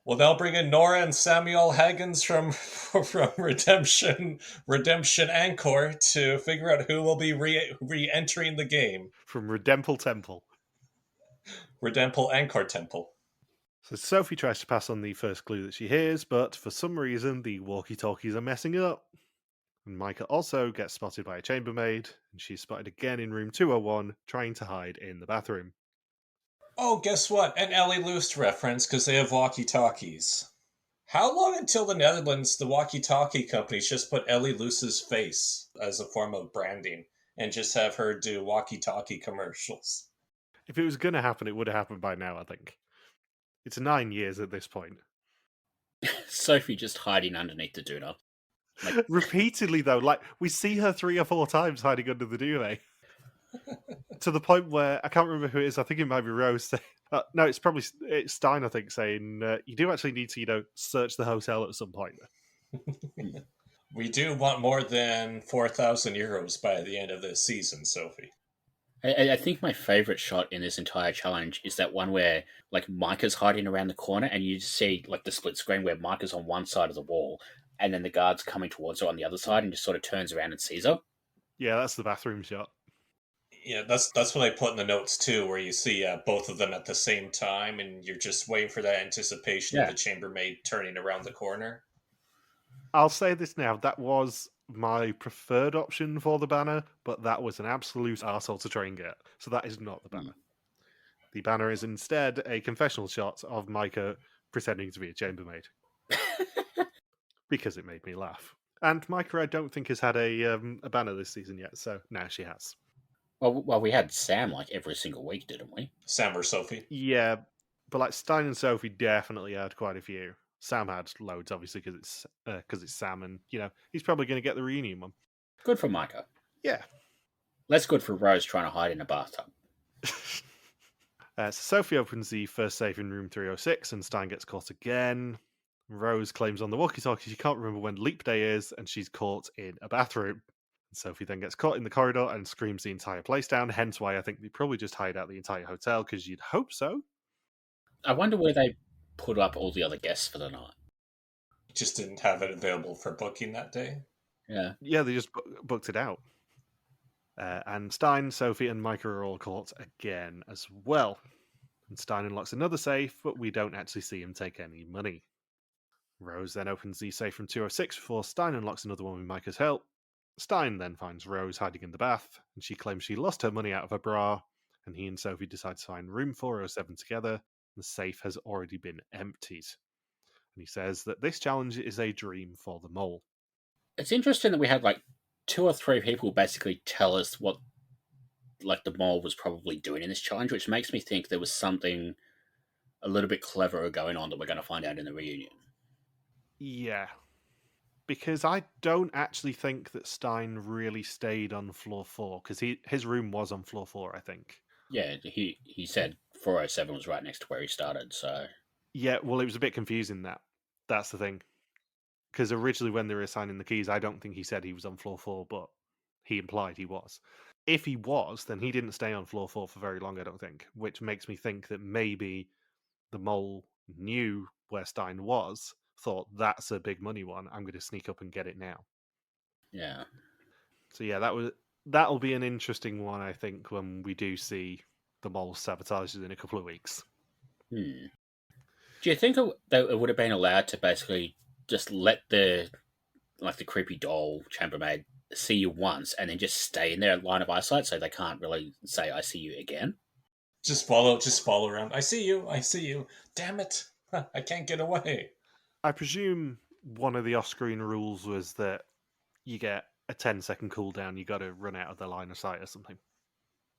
Well, they'll bring in Nora and Samuel Haggins from Redemption Anchor to figure out who will be re-entering the game. From Redemple Temple. Redemple Anchor Temple. So Sophie tries to pass on the first clue that she hears, but for some reason the walkie-talkies are messing up. And Maaike also gets spotted by a chambermaid, and she's spotted again in room 201, trying to hide in the bathroom. Oh, guess what? An Ellie Loost reference, because they have walkie-talkies. How long until the Netherlands, the walkie-talkie companies just put Ellie Loose's face as a form of branding and just have her do walkie-talkie commercials? If it was going to happen, it would have happened by now, I think. It's 9 years at this point. Sophie just hiding underneath the doona. Repeatedly, though, like, we see her 3 or 4 times hiding under the duvet. To the point where, I can't remember who it is, I think it might be Rose. No, it's Stein, I think, saying, you do actually need to, search the hotel at some point. We do want more than 4,000 euros by the end of this season, Sophie. I think my favourite shot in this entire challenge is that one where, Maaike's hiding around the corner and you see, the split screen where Maaike's on one side of the wall and then the guard's coming towards her on the other side and just sort of turns around and sees her. Yeah, that's the bathroom shot. Yeah, that's what I put in the notes too, where you see both of them at the same time and you're just waiting for that anticipation of the chambermaid turning around the corner. I'll say this now, that was my preferred option for the banner, but that was an absolute arsehole to try and get. So that is not the banner. The banner is instead a confessional shot of Maaike pretending to be a chambermaid. Because it made me laugh. And Maaike, I don't think, has had a banner this season yet, so now she has. Well, we had Sam every single week, didn't we? Sam or Sophie? Yeah, but Stein and Sophie definitely had quite a few. Sam had loads, obviously, because it's Sam, and he's probably going to get the reunion one. Good for Maaike. Yeah. Less good for Rose trying to hide in a bathtub. So Sophie opens the first safe in room 306, and Stein gets caught again. Rose claims on the walkie-talkie she can't remember when leap day is, and she's caught in a bathroom. Sophie then gets caught in the corridor and screams the entire place down, hence why I think they probably just hide out the entire hotel, because you'd hope so. I wonder where they put up all the other guests for the night. Just didn't have it available for booking that day? Yeah. Yeah, they just booked it out. And Stein, Sophie, and Maaike are all caught again as well. And Stein unlocks another safe, but we don't actually see him take any money. Rose then opens the safe from 206 before Stein unlocks another one with Maaike's help. Stein then finds Rose hiding in the bath, and she claims she lost her money out of her bra, and he and Sophie decide to find room 407 together. The safe has already been emptied. And he says that this challenge is a dream for the mole. It's interesting that we had 2 or 3 people basically tell us what the mole was probably doing in this challenge, which makes me think there was something a little bit cleverer going on that we're going to find out in the reunion. Yeah. Because I don't actually think that Stein really stayed on floor 4, because his room was on floor 4, I think. Yeah, he said 407 was right next to where he started, so... Yeah, well, it was a bit confusing, that's the thing. Because originally when they were assigning the keys, I don't think he said he was on floor 4, but he implied he was. If he was, then he didn't stay on floor 4 for very long, I don't think, which makes me think that maybe the mole knew where Stein was, thought that's a big money one. I'm going to sneak up and get it now. Yeah. So yeah, that'll be an interesting one, I think, when we do see the mole sabotages in a couple of weeks. Do you think it would have been allowed to basically just let the creepy doll chambermaid see you once and then just stay in their line of eyesight so they can't really say I see you again? Just follow around. I see you. Damn it. I can't get away. I presume one of the off-screen rules was that you get a 10-second cooldown, you got to run out of the line of sight or something.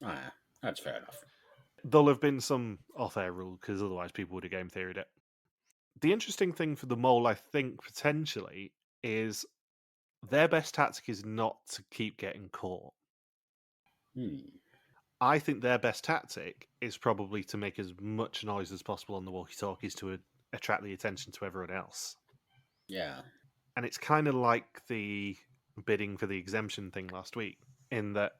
Ah, that's fair enough. There'll have been some off-air rule, because otherwise people would have game theoried it. The interesting thing for the mole, I think, potentially, is their best tactic is not to keep getting caught. I think their best tactic is probably to make as much noise as possible on the walkie-talkies to attract the attention to everyone else. Yeah. And it's kind of like the bidding for the exemption thing last week, in that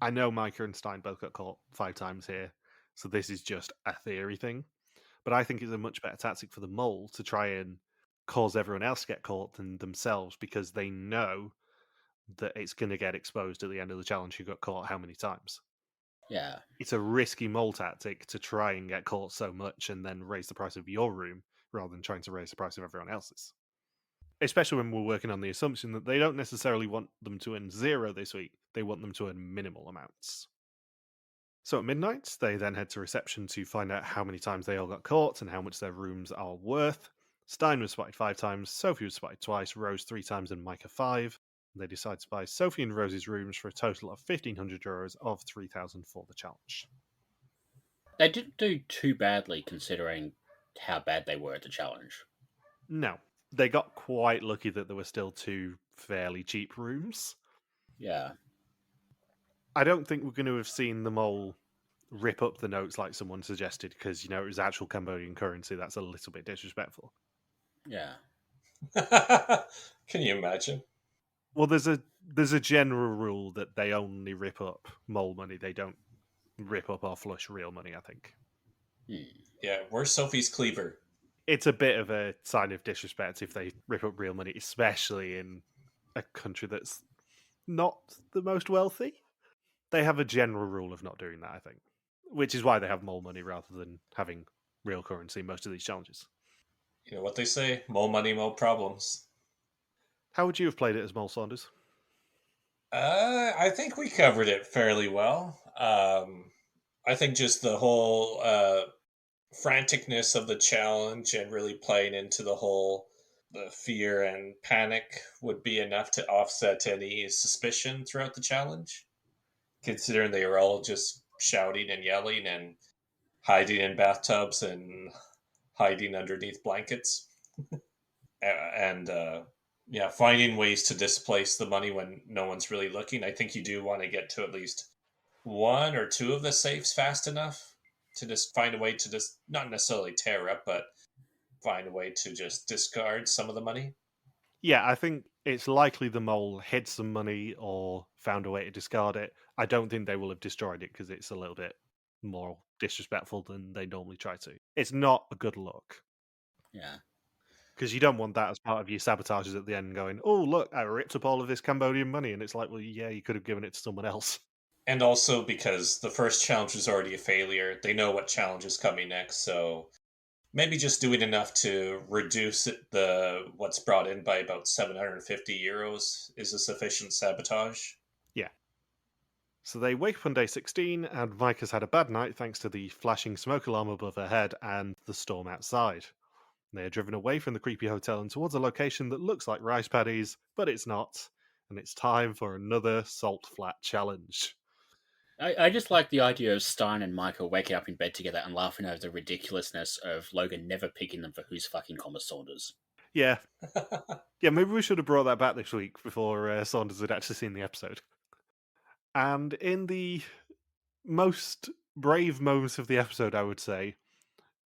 I know Maaike and Stein both got caught 5 times here, so this is just a theory thing. But I think it's a much better tactic for the mole to try and cause everyone else to get caught than themselves, because they know that it's going to get exposed at the end of the challenge who got caught how many times. Yeah. It's a risky mole tactic to try and get caught so much and then raise the price of your room rather than trying to raise the price of everyone else's. Especially when we're working on the assumption that they don't necessarily want them to earn 0 this week, they want them to earn minimal amounts. So at midnight, they then head to reception to find out how many times they all got caught and how much their rooms are worth. Stein was spotted 5 times, Sophie was spotted twice, Rose 3 times, and Maaike 5. They decide to buy Sophie and Rose's rooms for a total of €1,500 of 3,000 for the challenge. They didn't do too badly considering how bad they were at the challenge. No, they got quite lucky that there were still 2 fairly cheap rooms. Yeah. I don't think we're going to have seen them all rip up the notes like someone suggested, because, it was actual Cambodian currency. That's a little bit disrespectful. Yeah. Can you imagine? Well, there's a general rule that they only rip up mole money. They don't rip up or flush real money, I think. Yeah, where's Sophie's cleaver? It's a bit of a sign of disrespect if they rip up real money, especially in a country that's not the most wealthy. They have a general rule of not doing that, I think, which is why they have mole money rather than having real currency in most of these challenges. You know what they say? More money, more problems. How would you have played it as Mole Saunders? I think we covered it fairly well. I think just the whole franticness of the challenge and really playing into the fear and panic would be enough to offset any suspicion throughout the challenge, considering they were all just shouting and yelling and hiding in bathtubs and hiding underneath blankets. And finding ways to displace the money when no one's really looking. I think you do want to get to at least 1 or 2 of the safes fast enough to just find a way to just not necessarily tear up, but find a way to just discard some of the money. Yeah, I think it's likely the mole hid some money or found a way to discard it. I don't think they will have destroyed it because it's a little bit more disrespectful than they normally try to. It's not a good look. Yeah. Because you don't want that as part of your sabotages at the end going, oh, look, I ripped up all of this Cambodian money. And it's like, well, yeah, you could have given it to someone else. And also because the first challenge was already a failure. They know what challenge is coming next. So maybe just doing enough to reduce what's brought in by about €750 is a sufficient sabotage. Yeah. So they wake up on day 16, and Maaike's had a bad night thanks to the flashing smoke alarm above her head and the storm outside. They are driven away from the creepy hotel and towards a location that looks like rice paddies, but it's not. And it's time for another salt flat challenge. I just like the idea of Stein and Maaike waking up in bed together and laughing over the ridiculousness of Logan never picking them for Who's Fucking Comma Saunders. Yeah. Yeah, maybe we should have brought that back this week before Saunders had actually seen the episode. And in the most brave moments of the episode, I would say,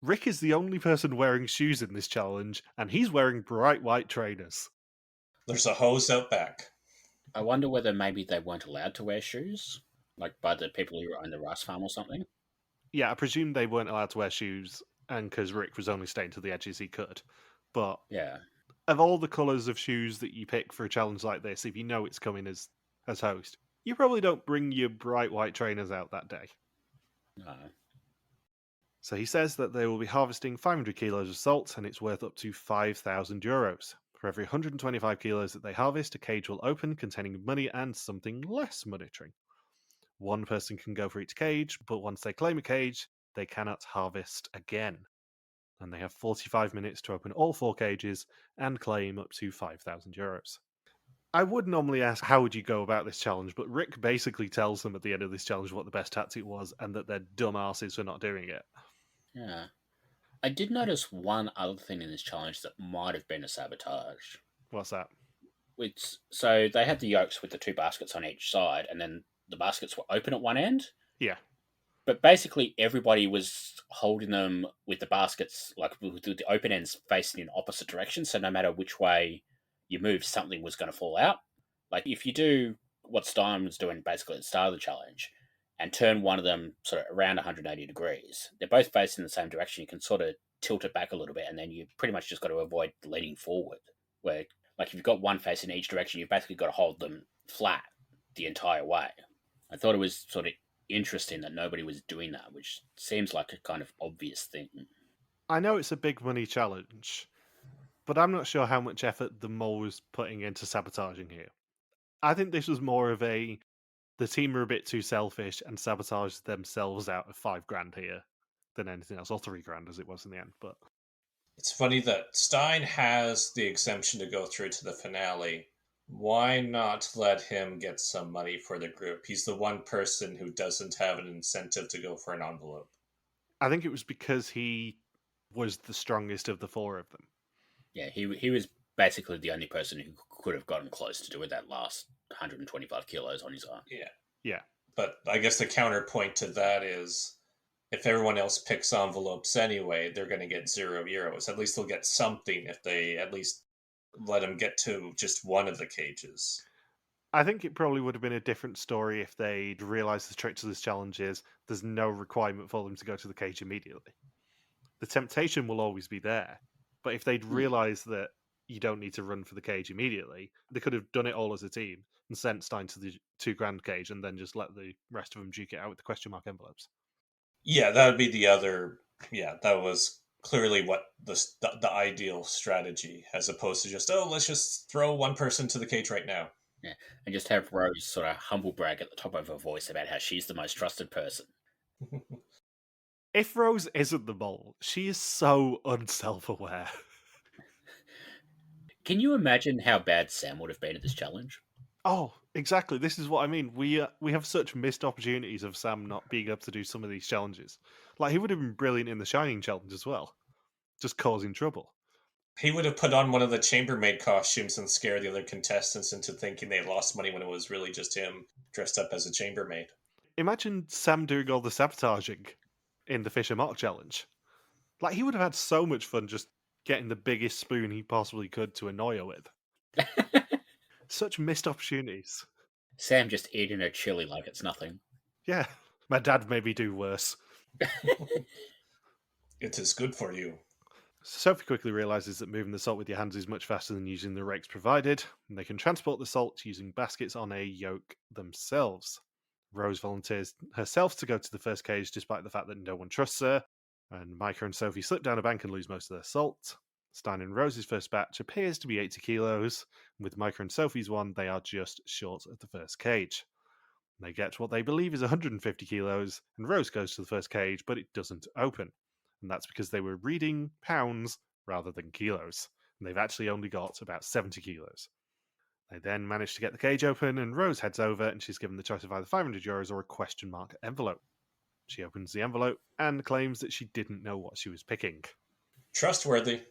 Rick is the only person wearing shoes in this challenge, and he's wearing bright white trainers. There's a hose out back. I wonder whether maybe they weren't allowed to wear shoes, like by the people who own the rice farm or something. Yeah, I presume they weren't allowed to wear shoes and because Rick was only staying to the edges he could. But Yeah. of all the colours of shoes that you pick for a challenge like this, if you know it's coming as host, you probably don't bring your bright white trainers out that day. No. So he says that they will be harvesting 500 kilos of salt, and it's worth up to €5,000. For every 125 kilos that they harvest, a cage will open containing money and something less monitoring. One person can go for each cage, but once they claim a cage, they cannot harvest again. And they have 45 minutes to open all 4 cages and claim up to €5,000. I would normally ask how would you go about this challenge, but Rick basically tells them at the end of this challenge what the best tactic was and that they're dumbasses for not doing it. Yeah. I did notice one other thing in this challenge that might have been a sabotage. What's that? So they had the yolks with the 2 baskets on each side, and then the baskets were open at one end. Yeah. But basically, everybody was holding them with the baskets, like with the open ends facing in opposite directions. So no matter which way you move, something was going to fall out. Like if you do what Stein was doing basically at the start of the challenge and turn one of them sort of around 180 degrees, they're both facing the same direction. You can sort of tilt it back a little bit, and then you pretty much just got to avoid leaning forward. Where, like, if you've got one facing each direction, you've basically got to hold them flat the entire way. I thought it was sort of interesting that nobody was doing that, which seems like a kind of obvious thing. I know it's a big money challenge, but I'm not sure how much effort the mole was putting into sabotaging here. I think this was more of the team are a bit too selfish and sabotaged themselves out of $5,000 here than anything else, or $3,000 as it was in the end. But it's funny that Stein has the exemption to go through to the finale. Why not let him get some money for the group? He's the one person who doesn't have an incentive to go for an envelope. I think it was because he was the strongest of the 4 of them. Yeah, he was basically the only person who could have gotten close to doing that last 125 kilos on his arm. Yeah. But I guess the counterpoint to that is if everyone else picks envelopes anyway, they're going to get €0. At least they'll get something if they at least let them get to just one of the cages. I think it probably would have been a different story if they'd realised the trick to this challenge is there's no requirement for them to go to the cage immediately. The temptation will always be there, but if they'd realised that you don't need to run for the cage immediately, they could have done it all as a team and sent Stein to the $2,000 cage and then just let the rest of them duke it out with the question mark envelopes. Yeah, that would be the other. Yeah, that was clearly what the ideal strategy, as opposed to just, let's just throw one person to the cage right now. Yeah, and just have Rose sort of humble brag at the top of her voice about how she's the most trusted person. If Rose isn't the mole, she is so unself-aware. Can you imagine how bad Sam would have been at this challenge? Oh, exactly. This is what I mean. We have such missed opportunities of Sam not being able to do some of these challenges. Like, he would have been brilliant in the Shining challenge as well, just causing trouble. He would have put on one of the chambermaid costumes and scared the other contestants into thinking they lost money when it was really just him dressed up as a chambermaid. Imagine Sam doing all the sabotaging in the Fisher Mock challenge. Like, he would have had so much fun just getting the biggest spoon he possibly could to annoy her with. Such missed opportunities. Sam just eating her chili like it's nothing. Yeah, my dad made me do worse. It is good for you. Sophie quickly realises that moving the salt with your hands is much faster than using the rakes provided, and they can transport the salt using baskets on a yoke themselves. Rose volunteers herself to go to the first cage despite the fact that no one trusts her, and Maaike and Sophie slip down a bank and lose most of their salt. Stein and Rose's first batch appears to be 80 kilos, and with Maaike and Sophie's one, they are just short of the first cage. They get what they believe is 150 kilos, and Rose goes to the first cage, but it doesn't open. And that's because they were reading pounds rather than kilos, and they've actually only got about 70 kilos. They then manage to get the cage open, and Rose heads over, and she's given the choice of either €500 or a question mark envelope. She opens the envelope and claims that she didn't know what she was picking. Trustworthy.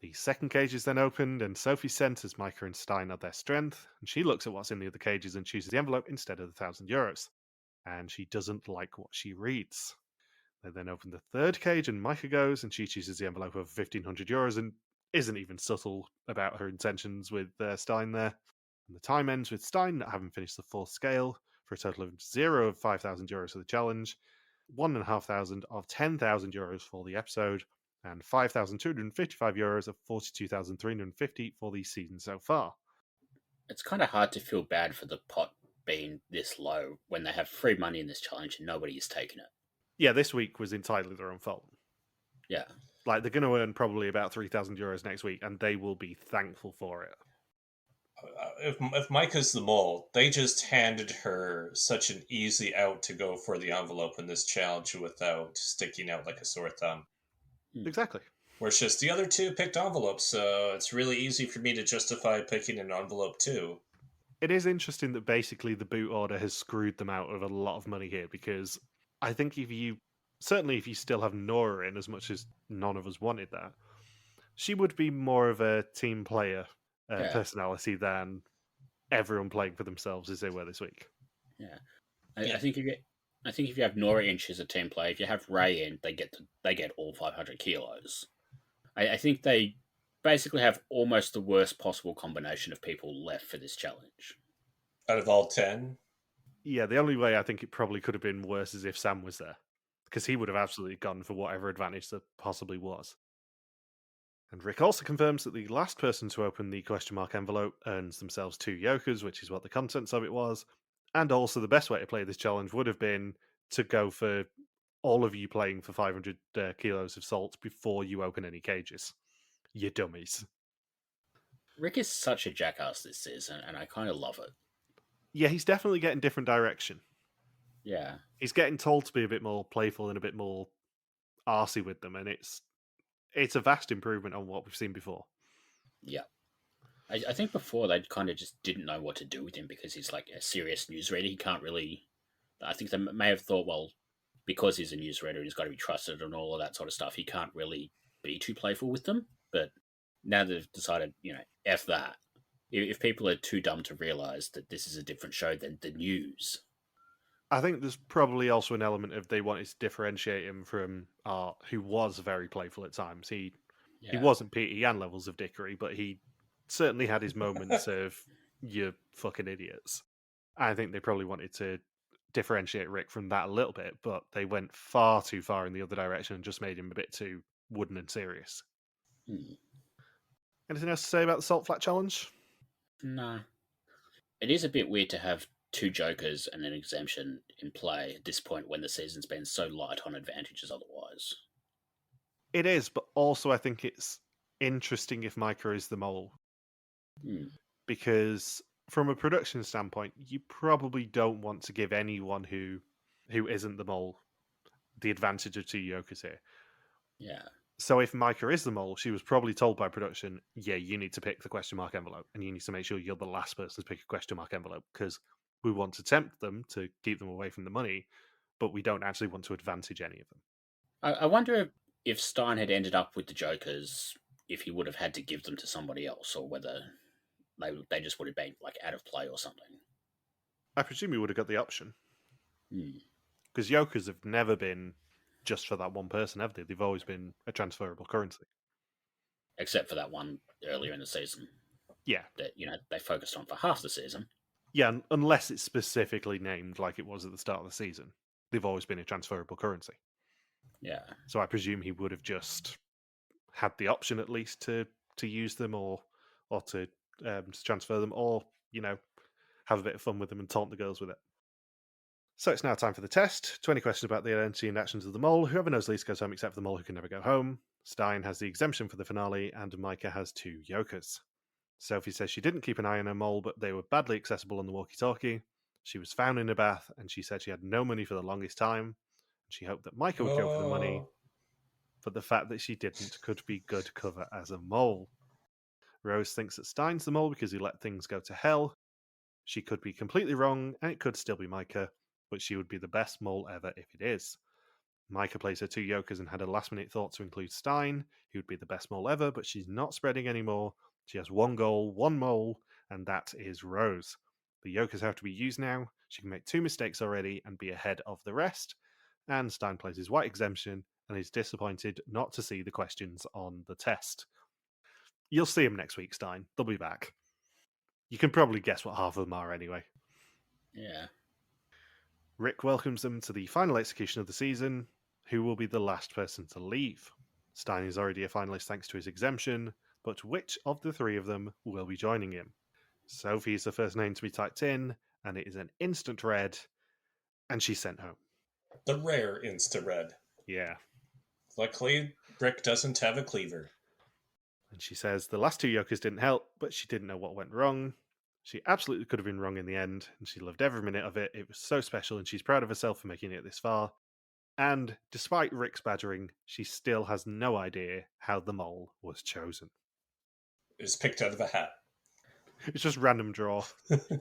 The second cage is then opened, and Sophie senses Maaike and Stein are their strength, and she looks at what's in the other cages and chooses the envelope instead of the €1,000. And she doesn't like what she reads. They then open the third cage, and Maaike goes, and she chooses the envelope of €1,500 and isn't even subtle about her intentions with Stein there. And the time ends with Stein not having finished the fourth scale for a total of €0 of €5,000 for the challenge. 1,500 of 10,000 euros for the episode, and 5,255 euros of 42,350 for the season so far. It's kind of hard to feel bad for the pot being this low when they have free money in this challenge and nobody is taking it. Yeah, this week was entirely their own fault. Yeah. Like, they're going to earn probably about 3,000 euros next week, and they will be thankful for it. If Maaike's the mole, they just handed her such an easy out to go for the envelope in this challenge without sticking out like a sore thumb. Exactly. Whereas just the other two picked envelopes, so it's really easy for me to justify picking an envelope too. It is interesting that basically the boot order has screwed them out of a lot of money here, because I think if you still have Nora in, as much as none of us wanted that, she would be more of a team player personality than everyone playing for themselves as they were this week. Yeah. I think if you have Nora in, she's a team player. If you have Ray in, they get all 500 kilos. I think they basically have almost the worst possible combination of people left for this challenge. Out of all 10? Yeah, the only way I think it probably could have been worse is if Sam was there, because he would have absolutely gone for whatever advantage there possibly was. And Rick also confirms that the last person to open the question mark envelope earns themselves 2 yokers, which is what the contents of it was. And also the best way to play this challenge would have been to go for all of you playing for 500 kilos of salt before you open any cages. You dummies. Rick is such a jackass this season, and I kind of love it. Yeah, he's definitely getting different direction. Yeah. He's getting told to be a bit more playful and a bit more arsey with them, and it's a vast improvement on what we've seen before. Yeah. I think before they kind of just didn't know what to do with him because he's like a serious newsreader. He can't really... I think they may have thought, well, because he's a newsreader, he's got to be trusted and all of that sort of stuff, he can't really be too playful with them. But now they've decided, F that. If people are too dumb to realise that this is a different show than the news... I think there's probably also an element of they wanted to differentiate him from Art, who was very playful at times. He wasn't Peter Yan levels of dickery, but he certainly had his moments of, you fucking idiots. I think they probably wanted to differentiate Rick from that a little bit, but they went far too far in the other direction and just made him a bit too wooden and serious. Anything else to say about the Salt Flat Challenge? No. It is a bit weird to have 2 jokers and an exemption in play at this point when the season's been so light on advantages otherwise. It is, but also I think it's interesting if Maaike is the mole. Because from a production standpoint, you probably don't want to give anyone who isn't the mole the advantage of 2 jokers here. Yeah. So if Maaike is the mole, she was probably told by production, yeah, you need to pick the question mark envelope, and you need to make sure you're the last person to pick a question mark envelope, because we want to tempt them to keep them away from the money, but we don't actually want to advantage any of them. I wonder if Stein had ended up with the jokers, if he would have had to give them to somebody else, or whether they just would have been like out of play or something. I presume he would have got the option. Because jokers have never been just for that one person, have they? They've always been a transferable currency. Except for that one earlier in the season. Yeah. That, they focused on for half the season. Yeah, unless it's specifically named like it was at the start of the season. They've always been a transferable currency. Yeah. So I presume he would have just had the option at least to use them or to transfer them, or, have a bit of fun with them and taunt the girls with it. So it's now time for the test. 20 questions about the identity and actions of the mole. Whoever knows least goes home except for the mole who can never go home. Stein has the exemption for the finale, and Maaike has 2 jokers. Sophie says she didn't keep an eye on her mole, but they were badly accessible on the walkie-talkie. She was found in a bath, and she said she had no money for the longest time. She hoped that Maaike would go for the money, but the fact that she didn't could be good cover as a mole. Rose thinks that Stein's the mole because he let things go to hell. She could be completely wrong, and it could still be Maaike, but she would be the best mole ever if it is. Maaike plays her 2 jokers and had a last-minute thought to include Stein, who would be the best mole ever, but she's not spreading anymore. She has 1 goal, 1 mole, and that is Rose. The jokers have to be used now. She can make 2 mistakes already and be ahead of the rest. And Stein plays his white exemption and is disappointed not to see the questions on the test. You'll see them next week, Stein. They'll be back. You can probably guess what half of them are anyway. Yeah. Rick welcomes them to the final execution of the season. Who will be the last person to leave? Stein is already a finalist thanks to his exemption, but which of the three of them will be joining him? Sophie is the first name to be typed in, and it is an instant red, and she's sent home. The rare insta-red. Yeah. Luckily, Rick doesn't have a cleaver. And she says the last two yokers didn't help, but she didn't know what went wrong. She absolutely could have been wrong in the end, and she loved every minute of it. It was so special, and she's proud of herself for making it this far. And despite Rick's badgering, she still has no idea how the mole was chosen. It was picked out of a hat. It's just random draw.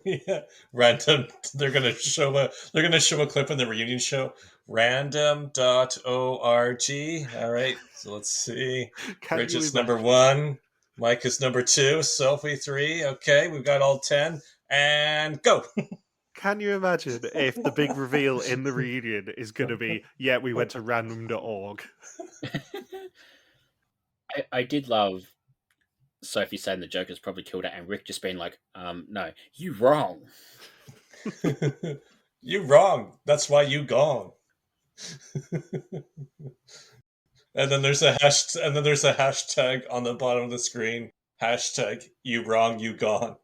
Yeah, random. They're gonna show a clip in the reunion show. Random.org. All right, so let's see. Rich is number 1. Mike is number 2. Sophie 3. Okay, we've got all 10. And go. Can you imagine if the big reveal in the reunion is going to be, yeah, we went to random.org? I did love Sophie saying the Joker's probably killed her, and Rick just being like, no, you wrong. You wrong. That's why you gone. And then there's a hashtag on the bottom of the screen. Hashtag you wrong, you gone.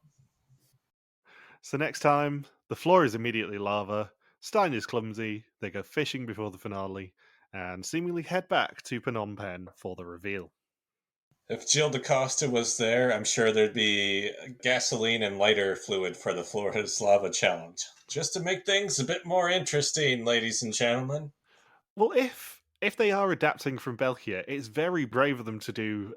So next time, the floor is immediately lava. Stein is clumsy. They go fishing before the finale and seemingly head back to Phnom Penh for the reveal. If Jill DaCosta was there, I'm sure there'd be gasoline and lighter fluid for the Florida's Lava Challenge. Just to make things a bit more interesting, ladies and gentlemen. Well, if they are adapting from Belkia, it's very brave of them to do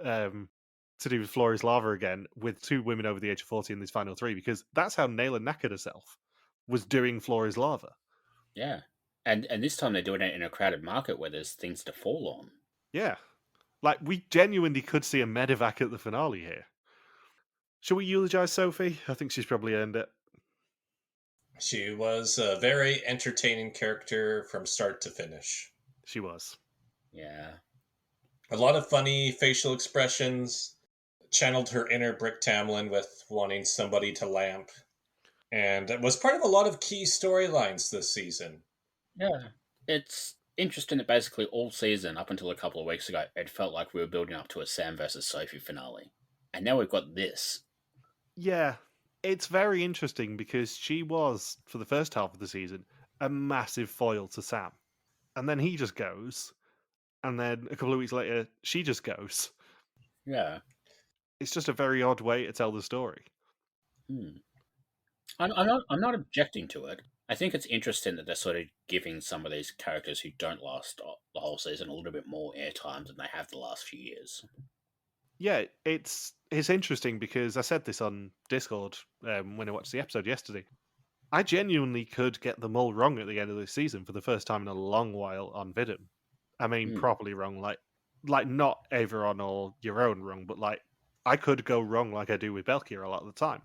Flores Lava again with 2 women over the age of 40 in these final 3, because that's how Naila knackered herself, was doing Flores Lava. Yeah. And this time they're doing it in a crowded market where there's things to fall on. Yeah. Like, we genuinely could see a medevac at the finale here. Shall we eulogize Sophie? I think she's probably earned it. She was a very entertaining character from start to finish. She was. Yeah. A lot of funny facial expressions. Channeled her inner Brick Tamlin with wanting somebody to lamp. And it was part of a lot of key storylines this season. Yeah. It's interesting that basically all season, up until a couple of weeks ago, it felt like we were building up to a Sam versus Sophie finale. And now we've got this. Yeah. It's very interesting because she was, for the first half of the season, a massive foil to Sam. And then he just goes. And then a couple of weeks later, she just goes. Yeah. It's just a very odd way to tell the story. I'm not objecting to it. I think it's interesting that they're sort of giving some of these characters who don't last the whole season a little bit more airtime than they have the last few years. Yeah, it's interesting because I said this on Discord when I watched the episode yesterday. I genuinely could get them all wrong at the end of this season for the first time in a long while on Vidum. I mean, properly wrong, like not Averon or your own wrong, but like I could go wrong like I do with Belkia a lot of the time.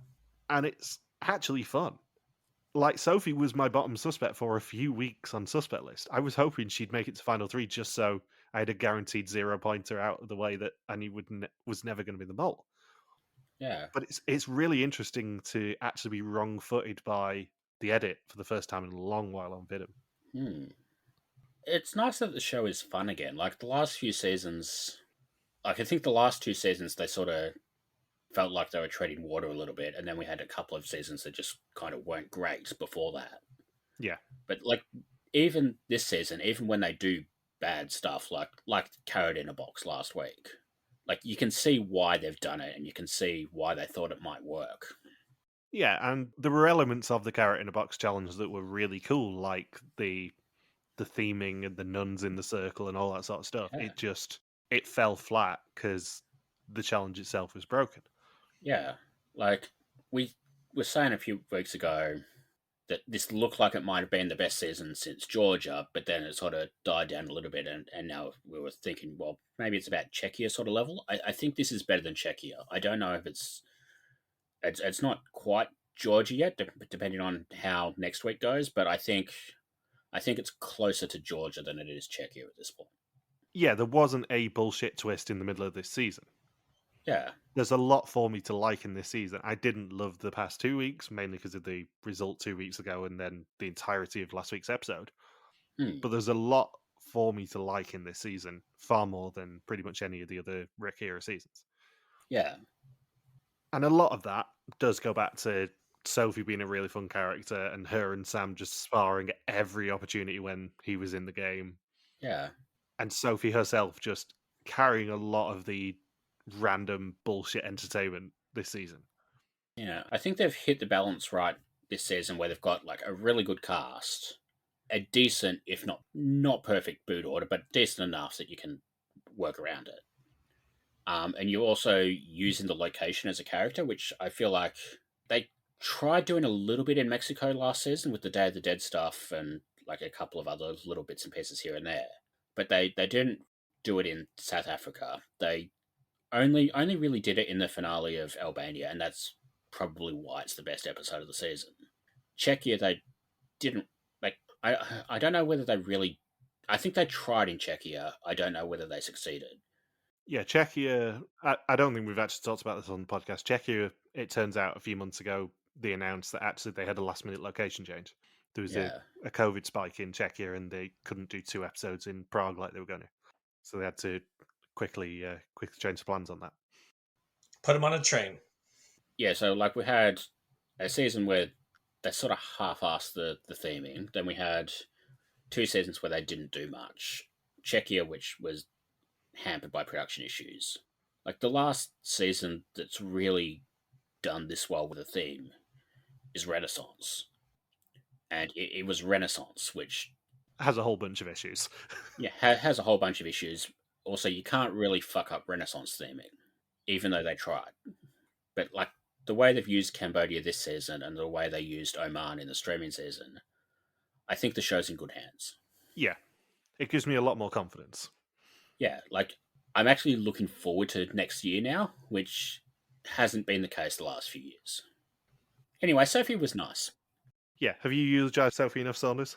And it's actually fun. Like, Sophie was my bottom suspect for a few weeks on suspect list. I was hoping she'd make it to final 3 just so I had a guaranteed 0-pointer out of the way that I knew was never going to be the mole. Yeah. But it's really interesting to actually be wrong-footed by the edit for the first time in a long while on Vidum. It's nice that the show is fun again. Like, the last few seasons, like I think the last 2 seasons, they sort of felt like they were treading water a little bit, and then we had a couple of seasons that just kind of weren't great before that. Yeah. But like even this season, even when they do bad stuff, like Carrot in a Box last week, like you can see why they've done it, and you can see why they thought it might work. Yeah, and there were elements of the Carrot in a Box challenge that were really cool, like the theming and the nuns in the circle and all that sort of stuff. Yeah. It fell flat because the challenge itself was broken. Yeah, like we were saying a few weeks ago that this looked like it might have been the best season since Georgia, but then it sort of died down a little bit, and now we were thinking, well, maybe it's about Czechia sort of level. I think this is better than Czechia. I don't know if it's not quite Georgia yet, depending on how next week goes, but I think it's closer to Georgia than it is Czechia at this point. Yeah, there wasn't a bullshit twist in the middle of this season. Yeah. There's a lot for me to like in this season. I didn't love the past 2 weeks, mainly because of the result 2 weeks ago and then the entirety of last week's episode. Hmm. But there's a lot for me to like in this season, far more than pretty much any of the other Rick era seasons. Yeah. And a lot of that does go back to Sophie being a really fun character and her and Sam just sparring at every opportunity when he was in the game. Yeah. And Sophie herself just carrying a lot of the random bullshit entertainment this season. Yeah. I think they've hit the balance right this season where they've got like a really good cast, a decent, if not perfect boot order, but decent enough that you can work around it. And you're also using the location as a character, which I feel like they tried doing a little bit in Mexico last season with the Day of the Dead stuff and like a couple of other little bits and pieces here and there. But they didn't do it in South Africa. They only really did it in the finale of Albania, and that's probably why it's the best episode of the season. Czechia, they didn't like. I don't know whether they really. I think they tried in Czechia. I don't know whether they succeeded. Yeah, Czechia, I don't think we've actually talked about this on the podcast. Czechia, it turns out a few months ago, they announced that actually they had a last minute location change. There was Yeah. a COVID spike in Czechia and they couldn't do 2 episodes in Prague like they were going to. So they had to quickly change the plans on that. Put them on a train. Yeah, so like we had a season where they sort of half-assed the theming. Then we had 2 seasons where they didn't do much. Czechia, which was hampered by production issues. Like the last season that's really done this well with a theme is Renaissance. And it was Renaissance, which Has a whole bunch of issues. yeah, has a whole bunch of issues. Also, you can't really fuck up Renaissance theming, even though they tried. But like the way they've used Cambodia this season and the way they used Oman in the streaming season, I think the show's in good hands. Yeah, it gives me a lot more confidence. Yeah, like I'm actually looking forward to next year now, which hasn't been the case the last few years. Anyway, Sophie was nice. Yeah, have you eulogized Sophie enough, Saunders?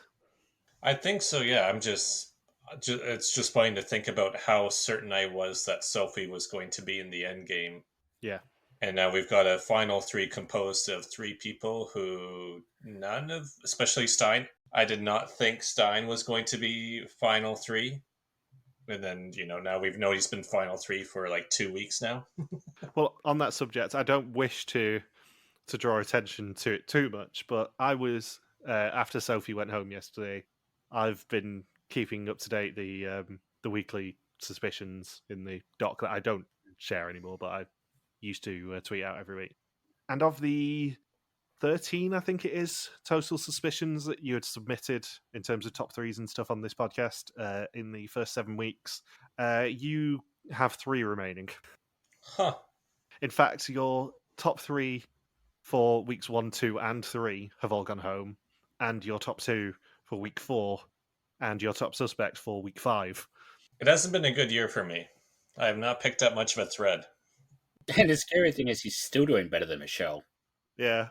I think so, yeah. It's just funny to think about how certain I was that Sophie was going to be in the end game. Yeah. And now we've got a final 3 composed of 3 people who especially Stein. I did not think Stein was going to be final 3. And then, now we've known he's been final 3 for like 2 weeks now. Well, on that subject, I don't wish to draw attention to it too much, but I was, after Sophie went home yesterday, I've been keeping up to date the weekly suspicions in the doc that I don't share anymore, but I used to tweet out every week. And of the 13, I think it is, total suspicions that you had submitted in terms of top 3s and stuff on this podcast in the first 7 weeks, you have 3 remaining. Huh. In fact, your top 3 for weeks 1, 2, and 3 have all gone home, and your top 2 for week 4, and your top suspect for week 5. It hasn't been a good year for me. I have not picked up much of a thread. And the scary thing is he's still doing better than Michelle. Yeah.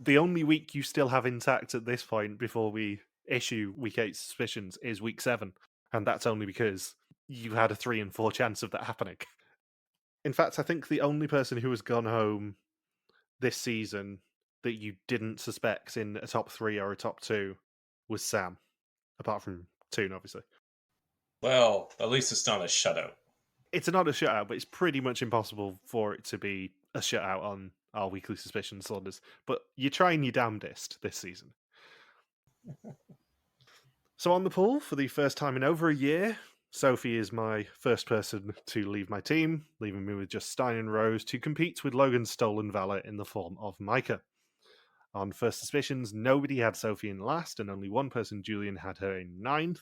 The only week you still have intact at this point before we issue week 8 suspicions is week 7, and that's only because you had a 3 in 4 chance of that happening. In fact, I think the only person who has gone home this season that you didn't suspect in a top 3 or a top 2 was Sam, apart from Toon, obviously. Well, at least it's not a shutout. It's not a shutout, but it's pretty much impossible for it to be a shutout on our weekly suspicion, Saunders. But you're trying your damnedest this season. So on the poll, for the first time in over a year, Sophie is my first person to leave my team, leaving me with just Stein and Rose to compete with Logan's stolen valor in the form of Maaike. On first suspicions, nobody had Sophie in last, and only one person, Julian, had her in 9th.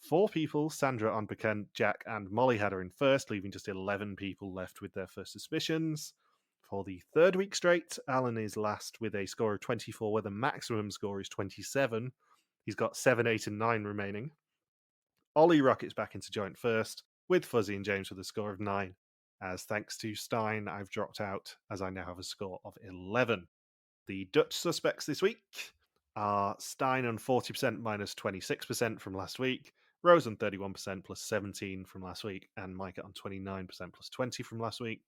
4 people, Sandra, Onbekend, Jack, and Molly, had her in first, leaving just 11 people left with their first suspicions. For the 3rd week straight, Alan is last with a score of 24, where the maximum score is 27. He's got 7, 8, and 9 remaining. Ollie rockets back into joint first, with Fuzzy and James with a score of 9. As thanks to Stein, I've dropped out, as I now have a score of 11. The Dutch suspects this week are Stein on 40% minus 26% from last week, Rose on 31% plus 17 from last week, and Maaike on 29% plus 20 from last week.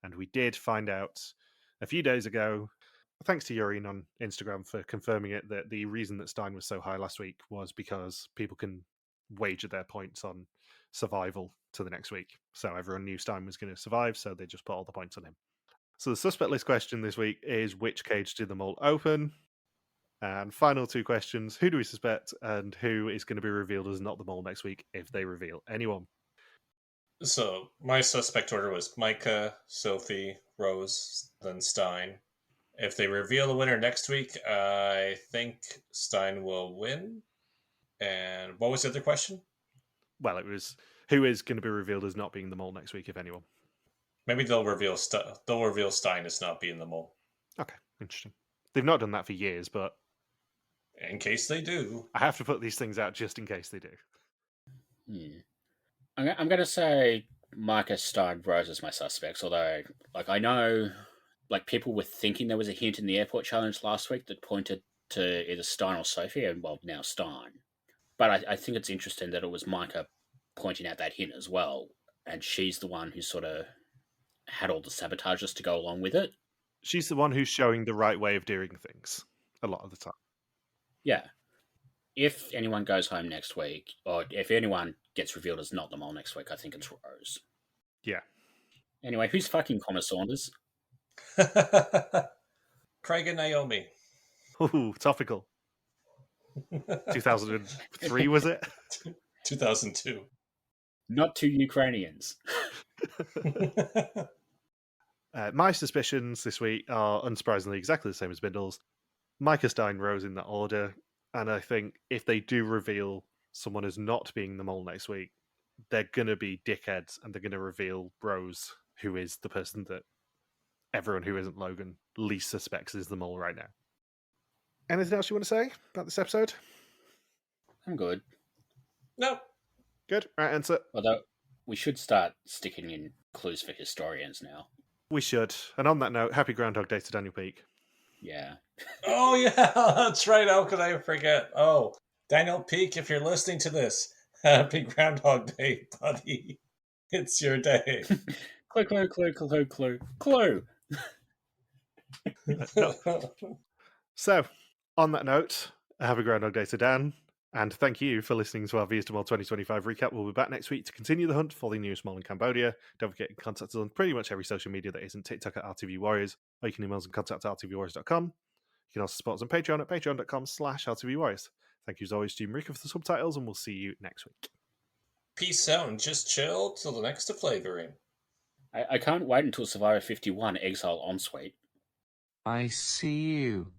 And we did find out a few days ago, thanks to Yureen on Instagram for confirming it, that the reason that Stein was so high last week was because people can wager their points on survival to the next week. So everyone knew Stein was going to survive, so they just put all the points on him. So the suspect list question this week is, which cage did the mole open? And final two questions, who do we suspect and who is going to be revealed as not the mole next week if they reveal anyone? So my suspect order was Maaike, Sophie, Rose, then Stein. If they reveal the winner next week, I think Stein will win. And what was the other question? Well, it was who is going to be revealed as not being the mole next week, if anyone. Maybe they'll reveal Stein as not being the mole. Okay, interesting. They've not done that for years, but in case they do, I have to put these things out just in case they do. I'm going to say Maaike, Stein, Rose as my suspects, although I know people were thinking there was a hint in the airport challenge last week that pointed to either Stein or Sophie, and now Stein. But I think it's interesting that it was Maaike pointing out that hint as well, and she's the one who sort of had all the sabotages to go along with it. She's the one who's showing the right way of doing things a lot of the time. Yeah. If anyone goes home next week, or if anyone gets revealed as not the mole next week, I think it's Rose. Yeah. Anyway, who's fucking Connor Saunders? Craig and Naomi. Ooh, topical. 2003, was it? 2002. Not two Ukrainians. My suspicions this week are, unsurprisingly, exactly the same as Bindles. Maaike, Stein, Rose in that order. And I think if they do reveal someone as not being the mole next week, they're going to be dickheads and they're going to reveal Rose, who is the person that everyone who isn't Logan least suspects is the mole right now. Anything else you want to say about this episode? I'm good. No. Good. Right answer. Although we should start sticking in clues for historians now. We should. And on that note, happy Groundhog Day to Daniel Peake. Yeah. Oh, yeah, that's right. How could I forget? Oh, Daniel Peake, if you're listening to this, happy Groundhog Day, buddy. It's your day. Clue. So, on that note, happy Groundhog Day to Dan. And thank you for listening to our Views to Mole 2025 recap. We'll be back next week to continue the hunt for the newest mole in Cambodia. Don't forget to contact us on pretty much every social media that isn't TikTok at RTV Warriors, or you can email us and contact at rtvwarriors.com. You can also support us on Patreon at patreon.com/rtvwarriors. Thank you as always to Marika for the subtitles, and we'll see you next week. Peace out and just chill till the next flavoring. I can't wait until Survivor 51 Exile Ensuite. I see you.